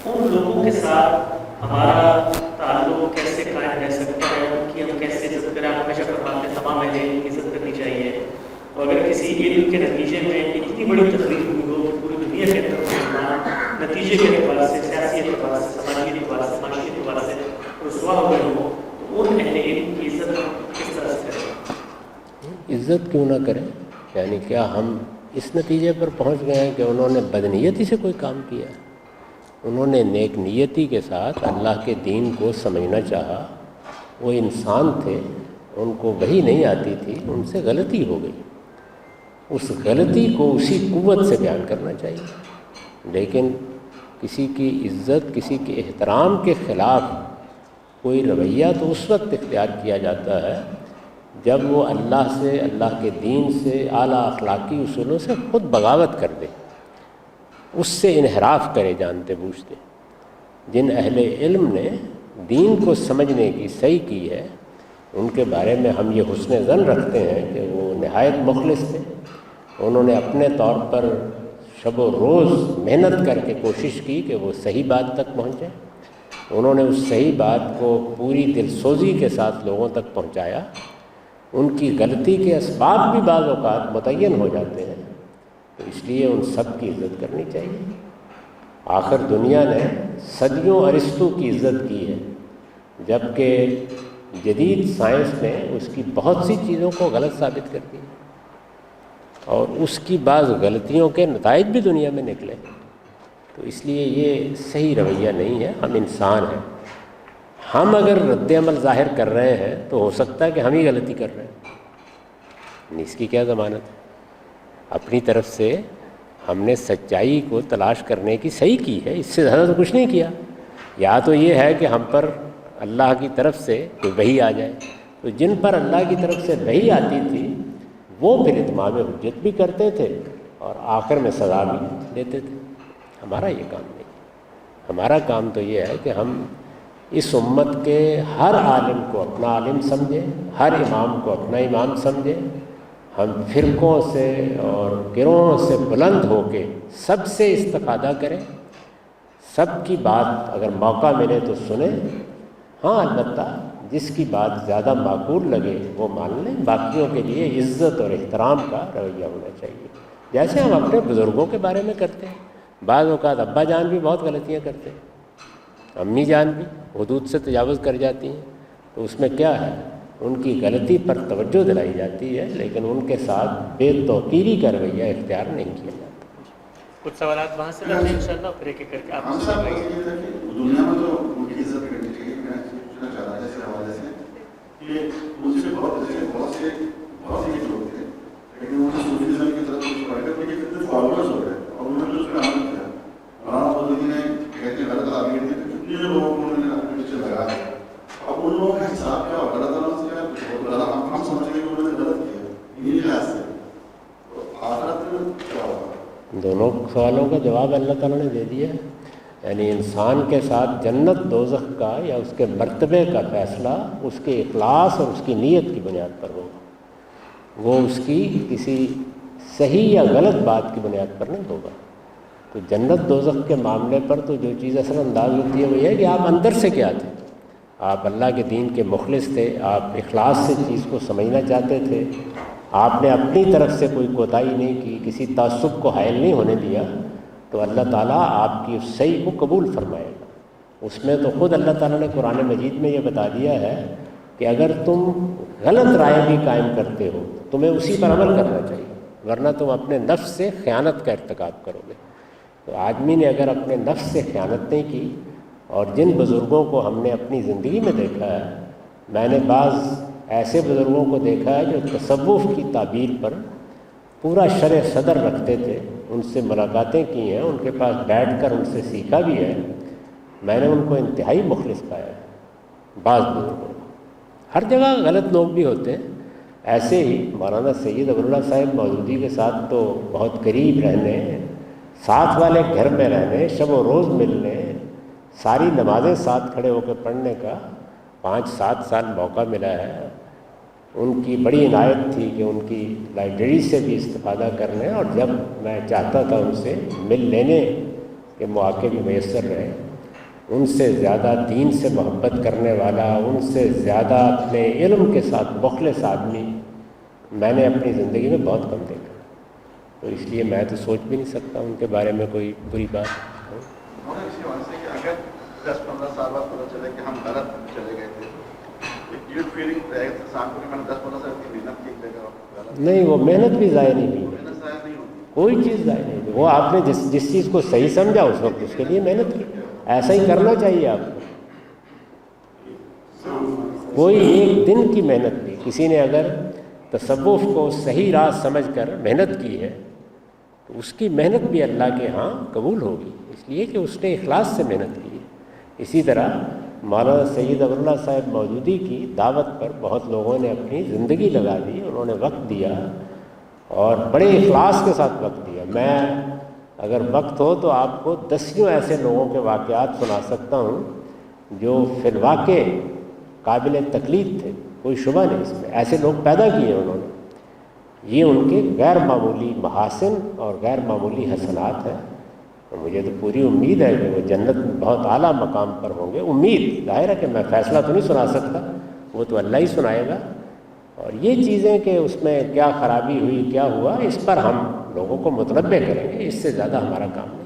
ان لوگوں کے ساتھ ہمارا تعلق کیسے قائم رہ سکتا ہے، ان کی ہم کیسے عزت کریں؟ ہمیشہ فرماتے ہیں تمام اہل کی عزت کرنی چاہیے، اور اگر کسی علم کے نتیجے میں اتنی بڑی تقریر ہوئی ہو کہ پوری دنیا کے اندر مسلمان نتیجے کے اعتبار سے، سیاسی اعتبار سے، سماجی اعتبار سے، معاشی اعتبار سے رسوا ہو گئے ہوں، تو ان اہل علم کی عزت کس طرح سے کریں؟ عزت کیوں نہ کریں؟ یعنی کیا ہم اس نتیجے پر پہنچ گئے ہیں کہ انہوں نے بدنیتی سے کوئی کام کیا؟ انہوں نے نیک نیتی کے ساتھ اللہ کے دین کو سمجھنا چاہا، وہ انسان تھے، ان کو وحی نہیں آتی تھی، ان سے غلطی ہو گئی، اس غلطی کو اسی قوت سے بیان کرنا چاہیے۔ لیکن کسی کی عزت، کسی کے احترام کے خلاف کوئی رویہ تو اس وقت اختیار کیا جاتا ہے جب وہ اللہ سے، اللہ کے دین سے، اعلیٰ اخلاقی اصولوں سے خود بغاوت کر دے، اس سے انحراف کرے جانتے بوجھتے۔ جن اہل علم نے دین کو سمجھنے کی صحیح کی ہے، ان کے بارے میں ہم یہ حسن ظن رکھتے ہیں کہ وہ نہایت مخلص تھے، انہوں نے اپنے طور پر شب و روز محنت کر کے کوشش کی کہ وہ صحیح بات تک پہنچے، انہوں نے اس صحیح بات کو پوری دل سوزی کے ساتھ لوگوں تک پہنچایا۔ ان کی غلطی کے اسباب بھی بعض اوقات متعین ہو جاتے ہیں، تو اس لیے ان سب کی عزت کرنی چاہیے۔ آخر دنیا نے صدیوں ارسطو کی عزت کی ہے، جبکہ جدید سائنس نے اس کی بہت سی چیزوں کو غلط ثابت کر دیا، اور اس کی بعض غلطیوں کے نتائج بھی دنیا میں نکلے۔ تو اس لیے یہ صحیح رویہ نہیں ہے۔ ہم انسان ہیں، ہم اگر رد عمل ظاہر کر رہے ہیں تو ہو سکتا ہے کہ ہم ہی غلطی کر رہے ہیں، اس کی کیا ضمانت ہے؟ اپنی طرف سے ہم نے سچائی کو تلاش کرنے کی صحیح کی ہے، اس سے زیادہ تو کچھ نہیں کیا۔ یا تو یہ ہے کہ ہم پر اللہ کی طرف سے کوئی وحی آ جائے، تو جن پر اللہ کی طرف سے وحی آتی تھی وہ پھر اتمام حجت بھی کرتے تھے اور آخر میں سزا بھی دیتے تھے۔ ہمارا یہ کام نہیں، ہمارا کام تو یہ ہے کہ ہم اس امت کے ہر عالم کو اپنا عالم سمجھیں، ہر امام کو اپنا امام سمجھیں، ہم فرقوں سے اور گروہوں سے بلند ہو کے سب سے استفادہ کریں، سب کی بات اگر موقع ملے تو سنیں، ہاں البتہ جس کی بات زیادہ معقول لگے وہ مان لیں۔ باقیوں کے لیے عزت اور احترام کا رویہ ہونا چاہیے، جیسے ہم اپنے بزرگوں کے بارے میں کرتے ہیں۔ بعض اوقات ابا جان بھی بہت غلطیاں کرتے ہیں، امی جان بھی حدود سے تجاوز کر جاتی ہیں، تو اس میں کیا ہے؟ ان کی غلطی پر توجہ دلائی جاتی ہے، لیکن ان کے ساتھ بے توقیری کا رویہ اختیار نہیں کیا جاتا۔ کچھ سوالات وہاں سے لگتے ہیں انشاءاللہ، پھر ایک ایک کر کے آپ ہم صاحب یہ تھا کہ دنیا میں تو ان کی عزت کرنی چاہیے۔ میں پوچھنا چاہ رہا تھا اس حوالے سے کہ مجھ سے بہت سے لوگ تھے، لیکن انہوں نے صوفیزم کی طرف کچھ پڑھ کر لیکن کتنے فالوورس ہو گئے اور انہوں نے اس پہ عمل کیا۔ مولانا فضل نے کہتے ہیں غلط تعبیر دی تو کتنے لوگوں کو انہوں نے اپنے پیچھے لگا دیا۔ اب ان لوگوں کا حساب کیا ہوگا؟ اللہ تعالیٰ سے کیا ہم سمجھ گئے کہ انہوں نے غلط کیا انہیں لحاظ سے، تو آخرت کیا ہوگا؟ دونوں سوالوں کا جواب اللہ تعالیٰ نے دے دیا ہے۔ یعنی انسان کے ساتھ جنت دوزخ کا یا اس کے مرتبے کا فیصلہ اس کے اخلاص اور اس کی نیت کی بنیاد پر ہوگا، وہ اس کی کسی صحیح یا غلط بات کی بنیاد پر نہیں ہوگا۔ تو جنت دوزخ کے معاملے پر تو جو چیز اثر انداز ہوتی ہے وہ یہ ہے کہ آپ اندر سے کیا تھے، آپ اللہ کے دین کے مخلص تھے، آپ اخلاص سے چیز کو سمجھنا چاہتے تھے، آپ نے اپنی طرف سے کوئی کوتاہی نہیں کی، کسی تعصب کو حائل نہیں ہونے دیا، تو اللہ تعالیٰ آپ کی اس صحیح کو قبول فرمائے گا۔ اس میں تو خود اللہ تعالیٰ نے قرآن مجید میں یہ بتا دیا ہے کہ اگر تم غلط رائے بھی قائم کرتے ہو تمہیں اسی پر عمل کرنا چاہیے، ورنہ تم اپنے نفس سے خیانت کا ارتکاب کرو گے۔ تو آدمی نے اگر اپنے نفس سے خیانت نہیں کی، اور جن بزرگوں کو ہم نے اپنی زندگی میں دیکھا ہے، میں نے بعض ایسے بزرگوں کو دیکھا ہے جو تصوف کی تعبیر پر پورا شرح صدر رکھتے تھے، ان سے ملاقاتیں کی ہیں، ان کے پاس بیٹھ کر ان سے سیکھا بھی ہے، میں نے ان کو انتہائی مخلص پایا ہے۔ بعض بزرگوں کو ہر جگہ غلط لوگ بھی ہوتے ہیں، ایسے ہی مولانا سید ابواللہ صاحب مودودی کے ساتھ تو بہت قریب رہنے، ساتھ والے گھر میں رہنے، شب و روز ملنے، ساری نمازیں ساتھ کھڑے ہو کے پڑھنے کا 5-7 سال موقع ملا ہے۔ ان کی بڑی عنایت تھی کہ ان کی لائبریری سے بھی استفادہ کرنے، اور جب میں چاہتا تھا ان سے مل لینے کے مواقع بھی میسر رہے۔ ان سے زیادہ دین سے محبت کرنے والا، ان سے زیادہ اپنے علم کے ساتھ مخلص آدمی میں نے اپنی زندگی میں بہت کم دیکھا، تو اس لیے میں تو سوچ بھی نہیں سکتا ان کے بارے میں کوئی بری بات۔ اسی وجہ سے کہ اگر 10-15 سال بعد پتہ چلے کہ ہم غلط چلے گئے تھے، یہ فیلنگ رہے گا انسان کو کہ میں نے 10-15 سال کی محنت کی غلط نہیں، وہ محنت بھی ضائع نہیں ہوئی، محنت ضائع نہیں ہوتی، کوئی چیز ضائع نہیں ہوئی۔ وہ آپ نے جس چیز کو صحیح سمجھا اس وقت اس کے لیے محنت کی، ایسا ہی کرنا چاہیے آپ کو۔ کوئی ایک دن کی محنت نہیں، کسی نے اگر تصوف کو صحیح راہ سمجھ کر محنت کی ہے تو اس کی محنت بھی اللہ کے ہاں قبول ہوگی، اس لیے کہ اس نے اخلاص سے محنت کی ہے۔ اسی طرح مولانا سید ابواللہ صاحب مودودی کی دعوت پر بہت لوگوں نے اپنی زندگی لگا دی، انہوں نے وقت دیا اور بڑے اخلاص کے ساتھ وقت دیا۔ میں اگر وقت ہو تو آپ کو 10 ایسے لوگوں کے واقعات سنا سکتا ہوں جو فی الواقع قابل تقلید تھے، کوئی شبہ نہیں اس میں، ایسے لوگ پیدا کیے انہوں نے۔ یہ ان کے غیر معمولی محاسن اور غیر معمولی حسنات ہیں، مجھے تو پوری امید ہے کہ وہ جنت میں بہت اعلیٰ مقام پر ہوں گے۔ امید ظاہر ہے کہ میں فیصلہ تو نہیں سنا سکتا، وہ تو اللہ ہی سنائے گا، اور یہ چیزیں کہ اس میں کیا خرابی ہوئی، کیا ہوا، اس پر ہم لوگوں کو متنبع کریں گے، اس سے زیادہ ہمارا کام نہیں۔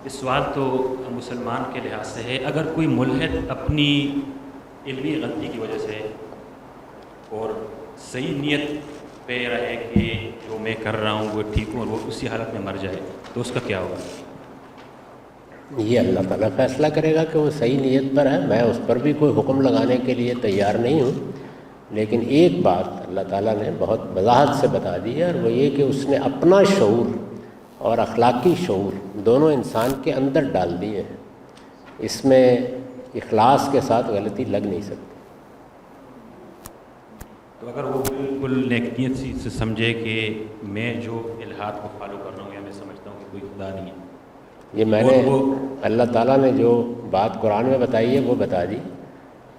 یہ سوال تو مسلمان کے لحاظ سے ہے، اگر کوئی ملحد اپنی علمی غلطی کی وجہ سے اور صحیح نیت پہ رہے کہ جو میں کر رہا ہوں وہ ٹھیک ہوں اور وہ اسی حالت میں مر جائے تو اس کا کیا ہوگا؟ یہ اللہ تعالیٰ فیصلہ کرے گا کہ وہ صحیح نیت پر ہے، میں اس پر بھی کوئی حکم لگانے کے لیے تیار نہیں ہوں، لیکن ایک بات اللہ تعالیٰ نے بہت وضاحت سے بتا دی ہے، اور وہ یہ کہ اس نے اپنا شعور اور اخلاقی شعور دونوں انسان کے اندر ڈال دیے ہیں، اس میں اخلاص کے ساتھ غلطی لگ نہیں سکتی۔ تو اگر وہ بالکل نیک نیت سے سمجھے کہ میں جو الہات کو فالو کر رہا ہوں یا میں سمجھتا ہوں کہ کوئی خدا نہیں ہے، یہ میں نے اللہ تعالیٰ نے جو بات قرآن میں بتائی ہے وہ بتا دی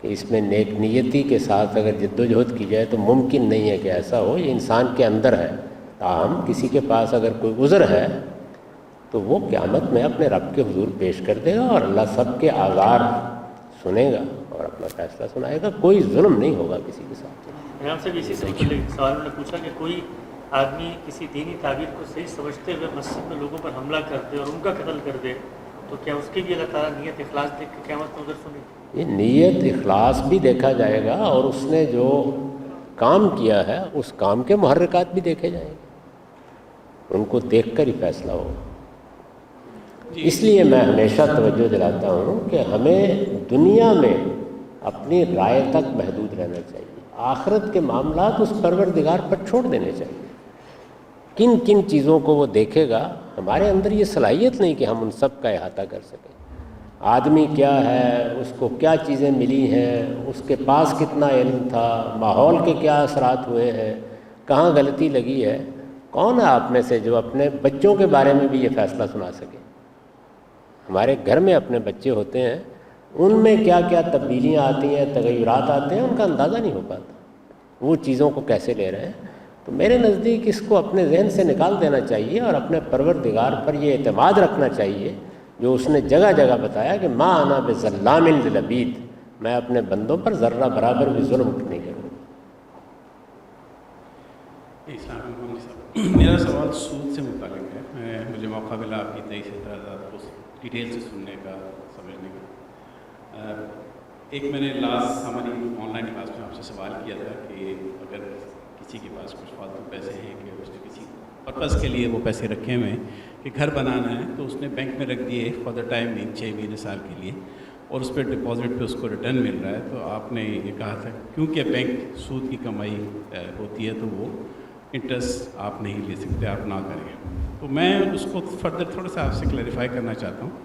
کہ اس میں نیک نیتی کے ساتھ اگر جد و جہد کی جائے تو ممکن نہیں ہے کہ ایسا ہو، یہ انسان کے اندر ہے۔ تاہم کسی کے پاس اگر کوئی عذر ہے تو وہ قیامت میں اپنے رب کے حضور پیش کر دے گا، اور اللہ سب کے آزار سنے گا اور اپنا فیصلہ سنائے گا، کوئی ظلم نہیں ہوگا کسی کے ساتھ۔ امام صاحب اسی سے متعلق سوال میں نے پوچھا کہ کوئی آدمی کسی دینی تعبیر کو صحیح سمجھتے ہوئے مسجد میں لوگوں پر حملہ کر دے اور ان کا قتل کر دے تو کیا اس کی بھی اللہ تعالیٰ نیت اخلاص دیکھ کے قیامت میں ادھر سنے؟ یہ نیت اخلاص بھی دیکھا جائے گا، اور اس نے جو کام کیا ہے اس کام کے محرکات بھی دیکھے جائیں گے، ان کو دیکھ کر ہی فیصلہ ہوگا۔ اس لیے میں ہمیشہ توجہ دلاتا ہوں کہ ہمیں دنیا میں اپنی رائے تک محدود رہنا چاہیے، آخرت کے معاملات اس پروردگار پر چھوڑ دینے چاہیے۔ کن کن چیزوں کو وہ دیکھے گا، ہمارے اندر یہ صلاحیت نہیں کہ ہم ان سب کا احاطہ کر سکیں۔ آدمی کیا ہے، اس کو کیا چیزیں ملی ہیں، اس کے پاس کتنا علم تھا، ماحول کے کیا اثرات ہوئے ہیں، کہاں غلطی لگی ہے، کون ہے آپ میں سے جو اپنے بچوں کے بارے میں بھی یہ فیصلہ سنا سکے؟ ہمارے گھر میں اپنے بچے ہوتے ہیں، ان میں کیا کیا تبدیلیاں آتی ہیں، تغیرات آتے ہیں، ان کا اندازہ نہیں ہو پاتا وہ چیزوں کو کیسے لے رہے ہیں۔ تو میرے نزدیک اس کو اپنے ذہن سے نکال دینا چاہیے اور اپنے پروردگار پر یہ اعتماد رکھنا چاہیے جو اس نے جگہ جگہ بتایا کہ ما انا بظلام للعبید، میں اپنے بندوں پر ذرہ برابر بھی ظلم نہیں کروں۔ السلام علیکم صاحب، میرا سوال سود سے متعلق ہے۔ مجھے موقع ملا آپ کی 23 اعتراضات کو ڈیٹیل سے سننے کا، سمجھنے کا۔ ایک میں نے لاسٹ ہماری آن لائن کلاس میں آپ سے سوال کیا تھا کہ اگر کسی کے پاس کچھ فالتو پیسے ہیں کہ اس نے کسی پرپز کے لیے وہ پیسے رکھے ہوئے ہیں کہ گھر بنانا ہے، تو اس نے بینک میں رکھ دیے فار دا ٹائم بینگ 6 مہینے سال کے لیے، اور اس پہ ڈپازٹ پہ اس کو ریٹرن مل رہا ہے، تو آپ نے یہ کہا تھا کیونکہ بینک سود کی کمائی ہوتی ہے تو وہ انٹرسٹ آپ نہیں لے سکتے، آپ نہ کریں۔ تو میں اس کو فردر تھوڑا سا آپ سے کلیریفائی کرنا چاہتا ہوں۔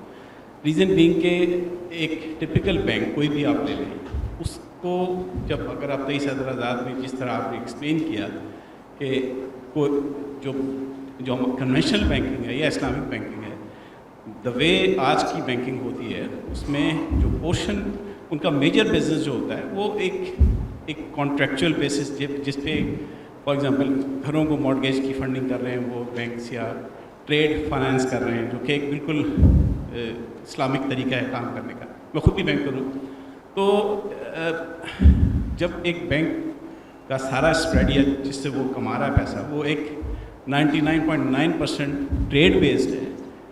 ریزن بینگ کہ ایک ٹپیکل بینک کوئی بھی آپ لے لیں، اس کو جب اگر آپ 23 اعتراضات میں جس طرح آپ نے ایکسپلین کیا کہ جو کنونشنل بینکنگ ہے یا اسلامک بینکنگ ہے، دا وے آج کی بینکنگ ہوتی ہے، اس میں جو پورشن ان کا میجر بزنس جو ہوتا ہے وہ ایک کانٹریکچوئل بیسس جس پہ فار ایگزامپل گھروں کو مارگیج کی فنڈنگ کر رہے ہیں وہ بینکس، یا ٹریڈ فائنانس کر رہے ہیں جو کہ ایک بالکل اسلامک طریقہ ہے کام کرنے کا۔ میں خود بھی بینک کروں تو جب ایک بینک کا سارا اسٹریٹجی جس سے وہ کما رہا ہے پیسہ، وہ ایک 99.9% ٹریڈ بیسڈ ہے،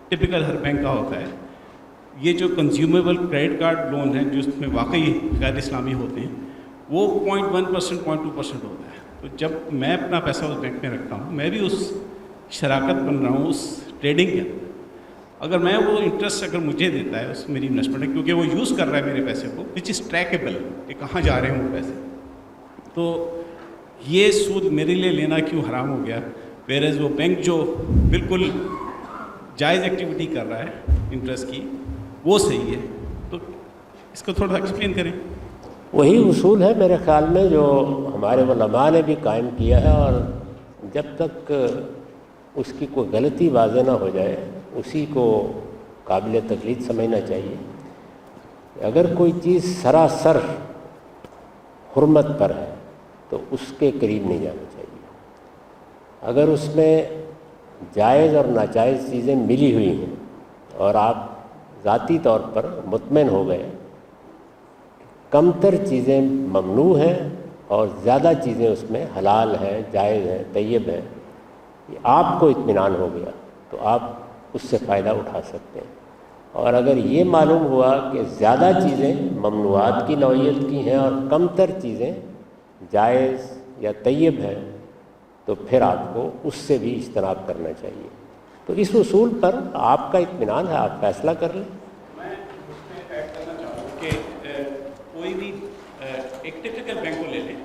ٹپیکل ہر بینک کا ہوتا ہے۔ یہ جو کنزیومیبل کریڈٹ کارڈ لون ہیں جو اس میں واقعی غیر اسلامی ہوتے ہیں وہ 0.1%، 0.2% ہوتا ہے۔ تو جب میں اپنا پیسہ اس بینک میں رکھتا ہوں، میں بھی اس شراکت بن رہا ہوں اس ٹریڈنگ کے اندر۔ اگر میں وہ انٹرسٹ اگر مجھے دیتا ہے اس میری انویسٹمنٹ ہے، کیونکہ وہ یوز کر رہا ہے میرے پیسے کو، وچ از ٹریکیبل کہ کہاں جا رہے ہیں وہ پیسے، تو یہ سود میرے لیے لینا کیوں حرام ہو گیا، ویئرز وہ بینک جو بالکل جائز ایکٹیویٹی کر رہا ہے انٹرسٹ کی وہ صحیح ہے؟ تو اس کو تھوڑا سا ایکسپلین کریں۔ وہی اصول ہے میرے خیال میں جو ہمارے علماء نے بھی قائم کیا ہے، اور جب تک اس کی کوئی غلطی واضح نہ ہو جائے اسی کو قابل تقلید سمجھنا چاہیے۔ اگر کوئی چیز سراسر حرمت پر ہے تو اس کے قریب نہیں جانا چاہیے۔ اگر اس میں جائز اور ناجائز چیزیں ملی ہوئی ہیں اور آپ ذاتی طور پر مطمئن ہو گئے کم تر چیزیں ممنوع ہیں اور زیادہ چیزیں اس میں حلال ہیں، جائز ہیں، طیب ہیں، آپ کو اطمینان ہو گیا تو آپ اس سے فائدہ اٹھا سکتے ہیں۔ اور اگر یہ معلوم ہوا کہ زیادہ چیزیں ممنوعات کی نوعیت کی ہیں اور کم تر چیزیں جائز یا طیب ہیں تو پھر آپ کو اس سے بھی اجتناب کرنا چاہیے۔ تو اس اصول پر آپ کا اطمینان ہے، آپ فیصلہ کر لیں۔ میں اس میں ایڈ کرنا چاہوں گا کہ کوئی بھی ایک ٹپیکل بینک کو لے لیں،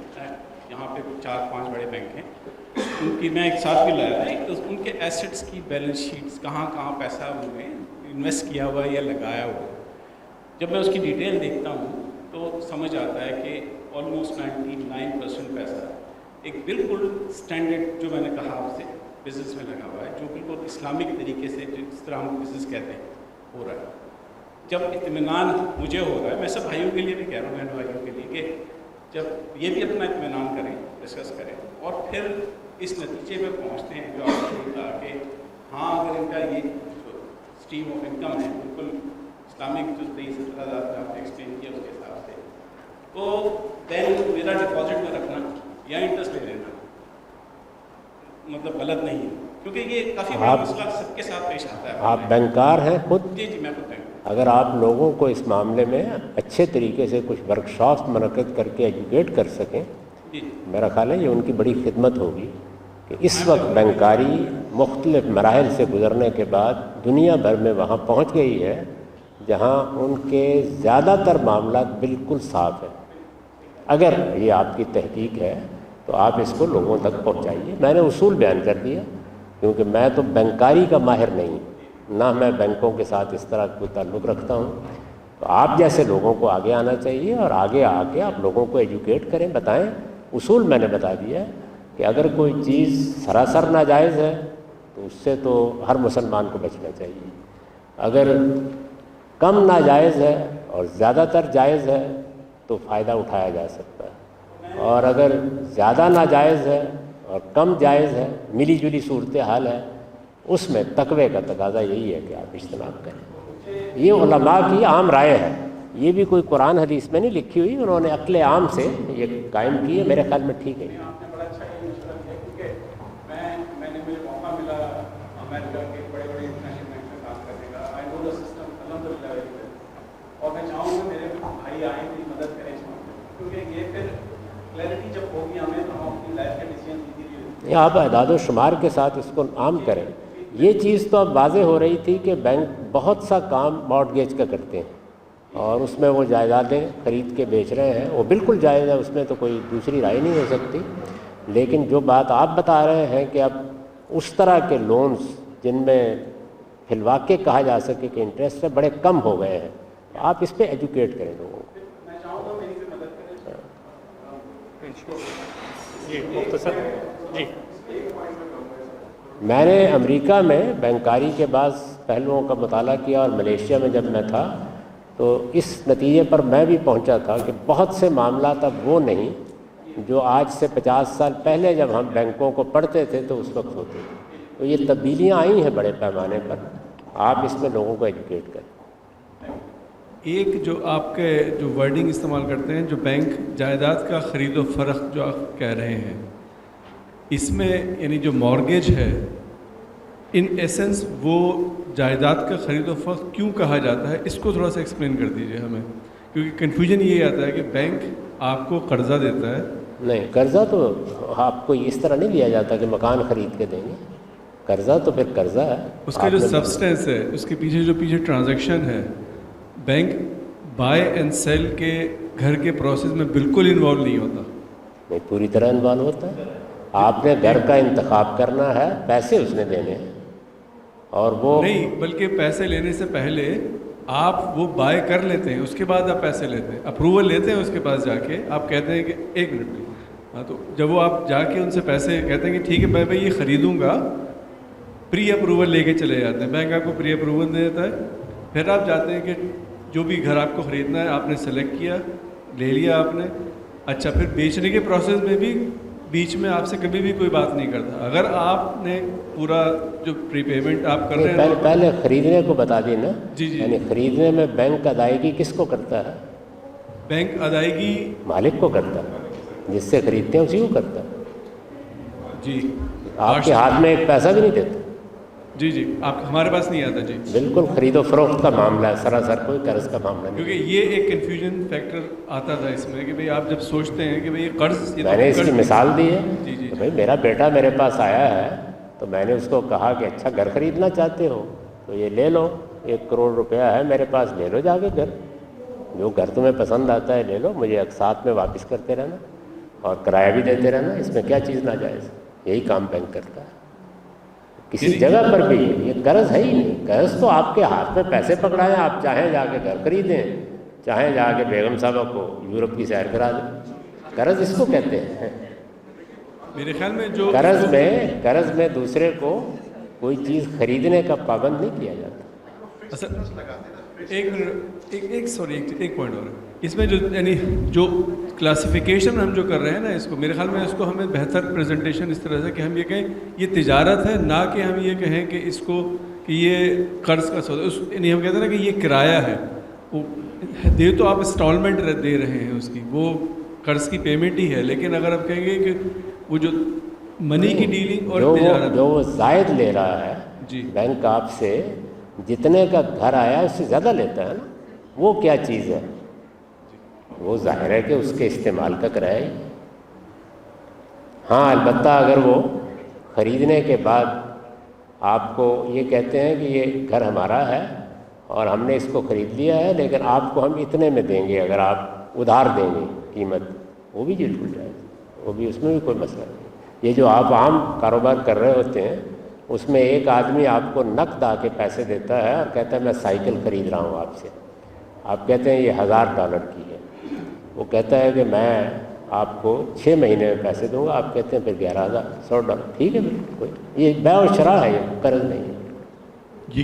یہاں پہ 4-5 بڑے بینک ہیں، ان کی میں ایک ساتھ بھی لایا تھا، ان کے ایسٹس کی بیلنس شیٹس کہاں کہاں پیسہ انہوں نے انویسٹ کیا ہوا ہے یا لگایا ہوا ہے، جب میں اس کی ڈیٹیل دیکھتا ہوں تو سمجھ آتا ہے کہ آلموسٹ 99% پیسہ ایک بالکل اسٹینڈرڈ جو میں نے کہا آپ سے بزنس میں لگا ہوا ہے، جو بالکل اسلامک طریقے سے جس طرح ہم بزنس کہتے ہیں ہو رہا ہے۔ جب اطمینان مجھے ہو رہا ہے، میں سب بھائیوں کے لیے بھی کہہ رہا ہوں، بہن بھائیوں کے لیے، کہ جب یہ بھی اپنا اطمینان کریں، ڈسکس کریں، اور پھر اس نتیجے میں پہنچتے ہیں جو آپ نے کہا کہ ہاں اگر ان کا یہ جو اسٹریم آف انکم ہے بالکل اسلامک جو 23 اعتراضات آپ نے ایکسپلین کیا اس کے حساب سے، تو دین میرا ڈپازٹ میں رکھنا یا انٹرسٹ لے لینا مطلب غلط نہیں ہے، کیونکہ یہ کافی بڑا مسئلہ سب کے ساتھ پیش آتا ہے۔ آپ بینکار ہیں خود؟ جی میں خود بینک۔ اگر آپ لوگوں کو اس معاملے میں اچھے طریقے سے کچھ ورکشاپس منعقد کر کے ایجوکیٹ کر سکیں، میرا خیال ہے یہ ان کی بڑی خدمت ہوگی کہ اس وقت بینکاری مختلف مراحل سے گزرنے کے بعد دنیا بھر میں وہاں پہنچ گئی ہے جہاں ان کے زیادہ تر معاملات بالکل صاف ہیں۔ اگر یہ آپ کی تحقیق ہے تو آپ اس کو لوگوں تک پہنچائیے۔ میں نے اصول بیان کر دیا کیونکہ میں تو بینکاری کا ماہر نہیں، نہ میں بینکوں کے ساتھ اس طرح کوئی تعلق رکھتا ہوں، تو آپ جیسے لوگوں کو آگے آنا چاہیے اور آگے آ کے آپ لوگوں کو ایجوکیٹ کریں، بتائیں۔ اصول میں نے بتا دیا ہے کہ اگر کوئی چیز سراسر ناجائز ہے تو اس سے تو ہر مسلمان کو بچنا چاہیے۔ اگر کم ناجائز ہے اور زیادہ تر جائز ہے تو فائدہ اٹھایا جا سکتا ہے، اور اگر زیادہ ناجائز ہے اور کم جائز ہے، ملی جلی صورتحال ہے، اس میں تقوی کا تقاضا یہی ہے کہ آپ اجتناب کریں۔ یہ علماء کی عام رائے ہے، یہ بھی کوئی قرآن حدیث میں نہیں لکھی ہوئی، انہوں نے عقل عام سے یہ قائم کی ہے، میرے خیال میں ٹھیک ہے۔ آپ نے بڑا اچھا یہ مشورہ دیا، کیونکہ میں نے مجھے موقع ملا امریکہ کے بڑے بڑے انٹرنیشنل بینک میں کام کرنے کا، آئی نو دا سسٹم الحمدللہ ویری ویل، اور میں چاہوں گا میرے بھائی آئیں میری مدد کریں اس میں، کیونکہ یہ پھر کلیئرٹی جب ہوگی ہمیں تو ہم اپنی لائف کے ڈیسیجن ایزیلی آپ اعداد و شمار کے ساتھ اس کو عام کریں۔ یہ چیز تو اب واضح ہو رہی تھی کہ بینک بہت سا کام مارٹگیج کا کرتے ہیں، اور اس میں وہ جائیدادیں خرید کے بیچ رہے ہیں، وہ بالکل جائز ہے، اس میں تو کوئی دوسری رائے نہیں ہو سکتی۔ لیکن جو بات آپ بتا رہے ہیں کہ اب اس طرح کے لونز جن میں فی الواقع کہا جا سکے کہ انٹرسٹ سے بڑے کم ہو گئے ہیں، آپ اس پہ ایجوکیٹ کریں لوگوں کو۔ میں چاہوں گا میری بھی مدد کریں۔ جی مختصر جی۔ میں نے امریکہ میں بینکاری کے بعض پہلوؤں کا مطالعہ کیا، اور ملیشیا میں جب میں تھا تو اس نتیجے پر میں بھی پہنچا تھا کہ بہت سے معاملات اب وہ نہیں جو آج سے 50 سال پہلے جب ہم بینکوں کو پڑھتے تھے تو اس وقت ہوتے تھے۔ تو یہ تبدیلیاں آئی ہیں بڑے پیمانے پر، آپ اس میں لوگوں کو ایجوکیٹ کریں۔ ایک جو آپ کے جو ورڈنگ استعمال کرتے ہیں، جو بینک جائیداد کا خرید و فروخت جو آپ کہہ رہے ہیں، اس میں یعنی جو مارگیج ہے ان ایسنس وہ جائیداد کا خرید و فروخت کیوں کہا جاتا ہے، اس کو تھوڑا سا ایکسپلین کر دیجئے ہمیں، کیونکہ کنفیوژن یہ آتا ہے کہ بینک آپ کو قرضہ دیتا ہے۔ نہیں، قرضہ تو آپ کو اس طرح نہیں لیا جاتا کہ مکان خرید کے دیں گے، قرضہ تو پھر قرضہ ہے۔ اس کا جو سبسٹینس ہے، اس کے پیچھے جو ٹرانزیکشن ہے، بینک بائی اینڈ سیل کے گھر کے پروسیس میں بالکل انوالو نہیں ہوتا۔ نہیں، پوری طرح انوالو ہوتا ہے۔ آپ نے گھر کا انتخاب کرنا ہے، پیسے اس نے دینے ہیں، اور وہ نہیں، بلکہ پیسے لینے سے پہلے آپ وہ بائی کر لیتے ہیں، اس کے بعد آپ پیسے لیتے ہیں، اپروول لیتے ہیں، اس کے پاس جا کے آپ کہتے ہیں کہ ایک منٹ میں، ہاں، تو جب وہ آپ جا کے ان سے پیسے کہتے ہیں کہ ٹھیک ہے میں یہ خریدوں گا، پری اپروول لے کے چلے جاتے ہیں، بینک آپ کو پری اپروول دے دیتا ہے، پھر آپ جاتے ہیں کہ جو بھی گھر آپ کو خریدنا ہے آپ نے سلیکٹ کیا، لے لیا آپ نے، اچھا پھر بیچنے کے پروسیس میں بھی بیچ میں آپ سے کبھی بھی کوئی بات نہیں کرتا۔ اگر آپ نے پورا جو پری پیمنٹ آپ کر رہے ہیں، پہلے خریدنے کو بتا دی نا۔ جی جی، یعنی خریدنے میں بینک ادائیگی کس کو کرتا ہے؟ بینک ادائیگی مالک کو کرتا ہے، جس سے خریدتے ہیں اسی کو کرتا ہے۔ جی آپ کے ہاتھ میں ایک پیسہ بھی نہیں دیتا۔ جی جی، آپ ہمارے پاس نہیں آتا۔ جی بالکل خرید و فروخت کا معاملہ ہے، سراسر کوئی قرض کا معاملہ نہیں۔ کیونکہ یہ ایک کنفیوژن فیکٹر آتا تھا اس میں کہ بھئی آپ جب سوچتے ہیں کہ بھئی یہ قرض، میں نے اس کی مثال دی ہے جی جی، کہ بھائی میرا بیٹا میرے پاس آیا ہے تو میں نے اس کو کہا کہ اچھا گھر خریدنا چاہتے ہو تو یہ لے لو، 1 کروڑ روپیہ ہے میرے پاس، لے لو جا کے گھر، جو گھر تمہیں پسند آتا ہے لے لو، مجھے ساتھ میں واپس کرتے رہنا اور کرایہ بھی دیتے رہنا، اس میں کیا چیز ناجائز؟ یہی کام بینک کرتا ہے۔ کسی جگہ پر بھی یہ قرض ہے ہی نہیں، قرض تو آپ کے ہاتھ میں پیسے پکڑائیں، آپ چاہیں جا کے گھر خریدیں، چاہیں جا کے بیگم صاحبہ کو یورپ کی سیر کرا دیں، قرض اس کو کہتے ہیں۔ میرے خیال میں جو قرض میں دوسرے کو کوئی چیز خریدنے کا پابند نہیں کیا جاتا۔ ایک پوائنٹ اور اس میں جو کلاسیفیکیشن ہم جو کر رہے ہیں نا، اس کو میرے خیال میں اس کو ہمیں بہتر پریزنٹیشن اس طرح سے کہ ہم یہ کہیں یہ تجارت ہے، نہ کہ ہم یہ کہیں کہ اس کو کہ یہ قرض کا سودا، یعنی ہم کہتے ہیں نا کہ یہ کرایہ ہے، وہ دے تو آپ انسٹالمنٹ دے رہے ہیں اس کی، وہ قرض کی پیمنٹ ہی ہے، لیکن اگر آپ کہیں گے کہ وہ جو منی کی ڈیلنگ اور تجارت جو وہ زائد لے رہا ہے جی، بینک آپ سے جتنے کا گھر آیا اس سے زیادہ لیتا ہے نا، وہ کیا چیز ہے؟ وہ ظاہر ہے کہ اس کے استعمال کا کرایہ ہی۔ ہاں البتہ اگر وہ خریدنے کے بعد آپ کو یہ کہتے ہیں کہ یہ گھر ہمارا ہے اور ہم نے اس کو خرید لیا ہے، لیکن آپ کو ہم اتنے میں دیں گے اگر آپ ادھار دیں گے قیمت، وہ بھی بالکل جائز، وہ بھی، اس میں بھی کوئی مسئلہ نہیں۔ یہ جو آپ عام کاروبار کر رہے ہوتے ہیں اس میں ایک آدمی آپ کو نقد آ کے پیسے دیتا ہے اور کہتا ہے میں سائیکل خرید رہا ہوں آپ سے، آپ کہتے ہیں یہ $1000 کی ہے، وہ کہتا ہے کہ میں آپ کو 6 مہینے میں پیسے دوں گا، آپ کہتے ہیں پھر $11,100، ٹھیک ہے بالکل، کوئی یہ بیع و شراء ہے، یہ قرض نہیں ہے۔ یہ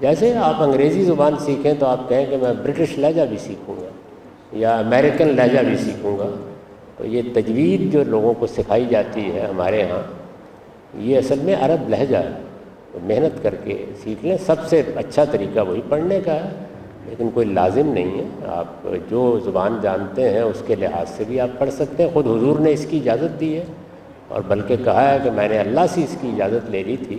جیسے آپ انگریزی زبان سیکھیں تو آپ کہیں کہ میں برٹش لہجہ بھی سیکھوں گا یا امریکن لہجہ بھی سیکھوں گا. تو یہ تجوید جو لوگوں کو سکھائی جاتی ہے ہمارے ہاں، یہ اصل میں عرب لہجہ ہے. تو محنت کر کے سیکھ لیں. سب سے اچھا طریقہ وہی پڑھنے کا ہے، لیکن کوئی لازم نہیں ہے. آپ جو زبان جانتے ہیں اس کے لحاظ سے بھی آپ پڑھ سکتے ہیں. خود حضور نے اس کی اجازت دی ہے، اور بلکہ کہا ہے کہ میں نے اللہ سے اس کی اجازت لے لی تھی.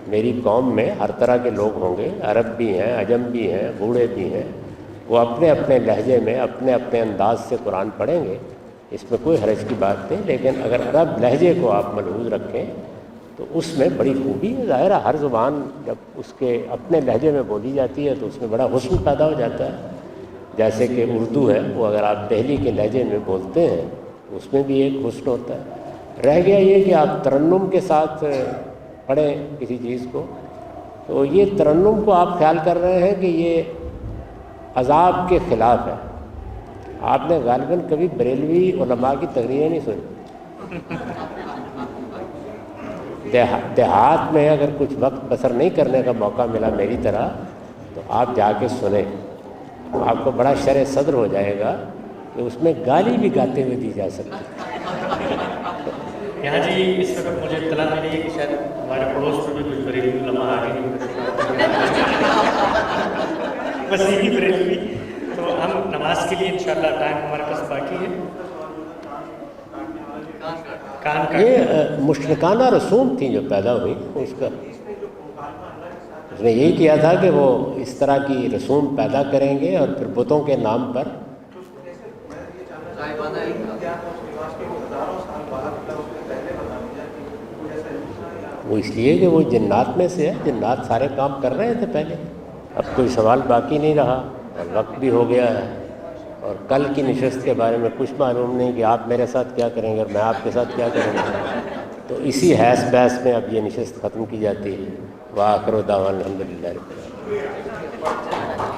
میری قوم میں ہر طرح کے لوگ ہوں گے، عرب بھی ہیں، عجم بھی ہیں، بوڑھے بھی ہیں. وہ اپنے اپنے لہجے میں اپنے اپنے انداز سے قرآن پڑھیں گے، اس میں کوئی حرج کی بات نہیں. لیکن اگر عرب لہجے کو آپ ملحوظ رکھیں تو اس میں بڑی خوبی ہے. ظاہر ہے ہر زبان جب اس کے اپنے لہجے میں بولی جاتی ہے تو اس میں بڑا حسن پیدا ہو جاتا ہے. جیسے کہ اردو ہے، وہ اگر آپ دہلی کے لہجے میں بولتے ہیں تو اس میں بھی ایک حسن ہوتا ہے. رہ گیا یہ کہ آپ ترنم کے ساتھ پڑھیں کسی چیز کو، تو یہ ترنم کو آپ خیال کر رہے ہیں کہ یہ عذاب کے خلاف ہے. آپ نے غالباً کبھی بریلوی علماء کی تقریریں نہیں سنی. دیہات میں اگر کچھ وقت بسر نہیں کرنے کا موقع ملا میری طرح تو آپ جا کے سنیں. آپ کو بڑا شرح صدر ہو جائے گا کہ اس میں گالی بھی گاتے ہوئے دی جا سکتی ہے. یہاں جی اس وقت مجھے اطلاع ملی ہے کہ شاید ہمارے پڑوس میں بھی کچھ بریلوی علماء آ گئے بس یہی بریلوی. تو ہم نماز کے لیے انشاءاللہ ٹائم ہمارے پاس باقی ہے. یہ مشرکانہ رسوم تھیں جو پیدا ہوئی. اس نے یہی کیا تھا کہ وہ اس طرح کی رسوم پیدا کریں گے اور پھر بتوں کے نام پر. وہ اس لیے کہ وہ جنات میں سے ہے، جنات سارے کام کر رہے تھے پہلے. اب کوئی سوال باقی نہیں رہا اور وقت بھی ہو گیا ہے، اور کل کی نشست کے بارے میں کچھ معلوم نہیں کہ آپ میرے ساتھ کیا کریں گے اور میں آپ کے ساتھ کیا کروں گا. تو اسی حیث بحث میں اب یہ نشست ختم کی جاتی ہے. وآخر دعوانا الحمدللہ رب العالمین.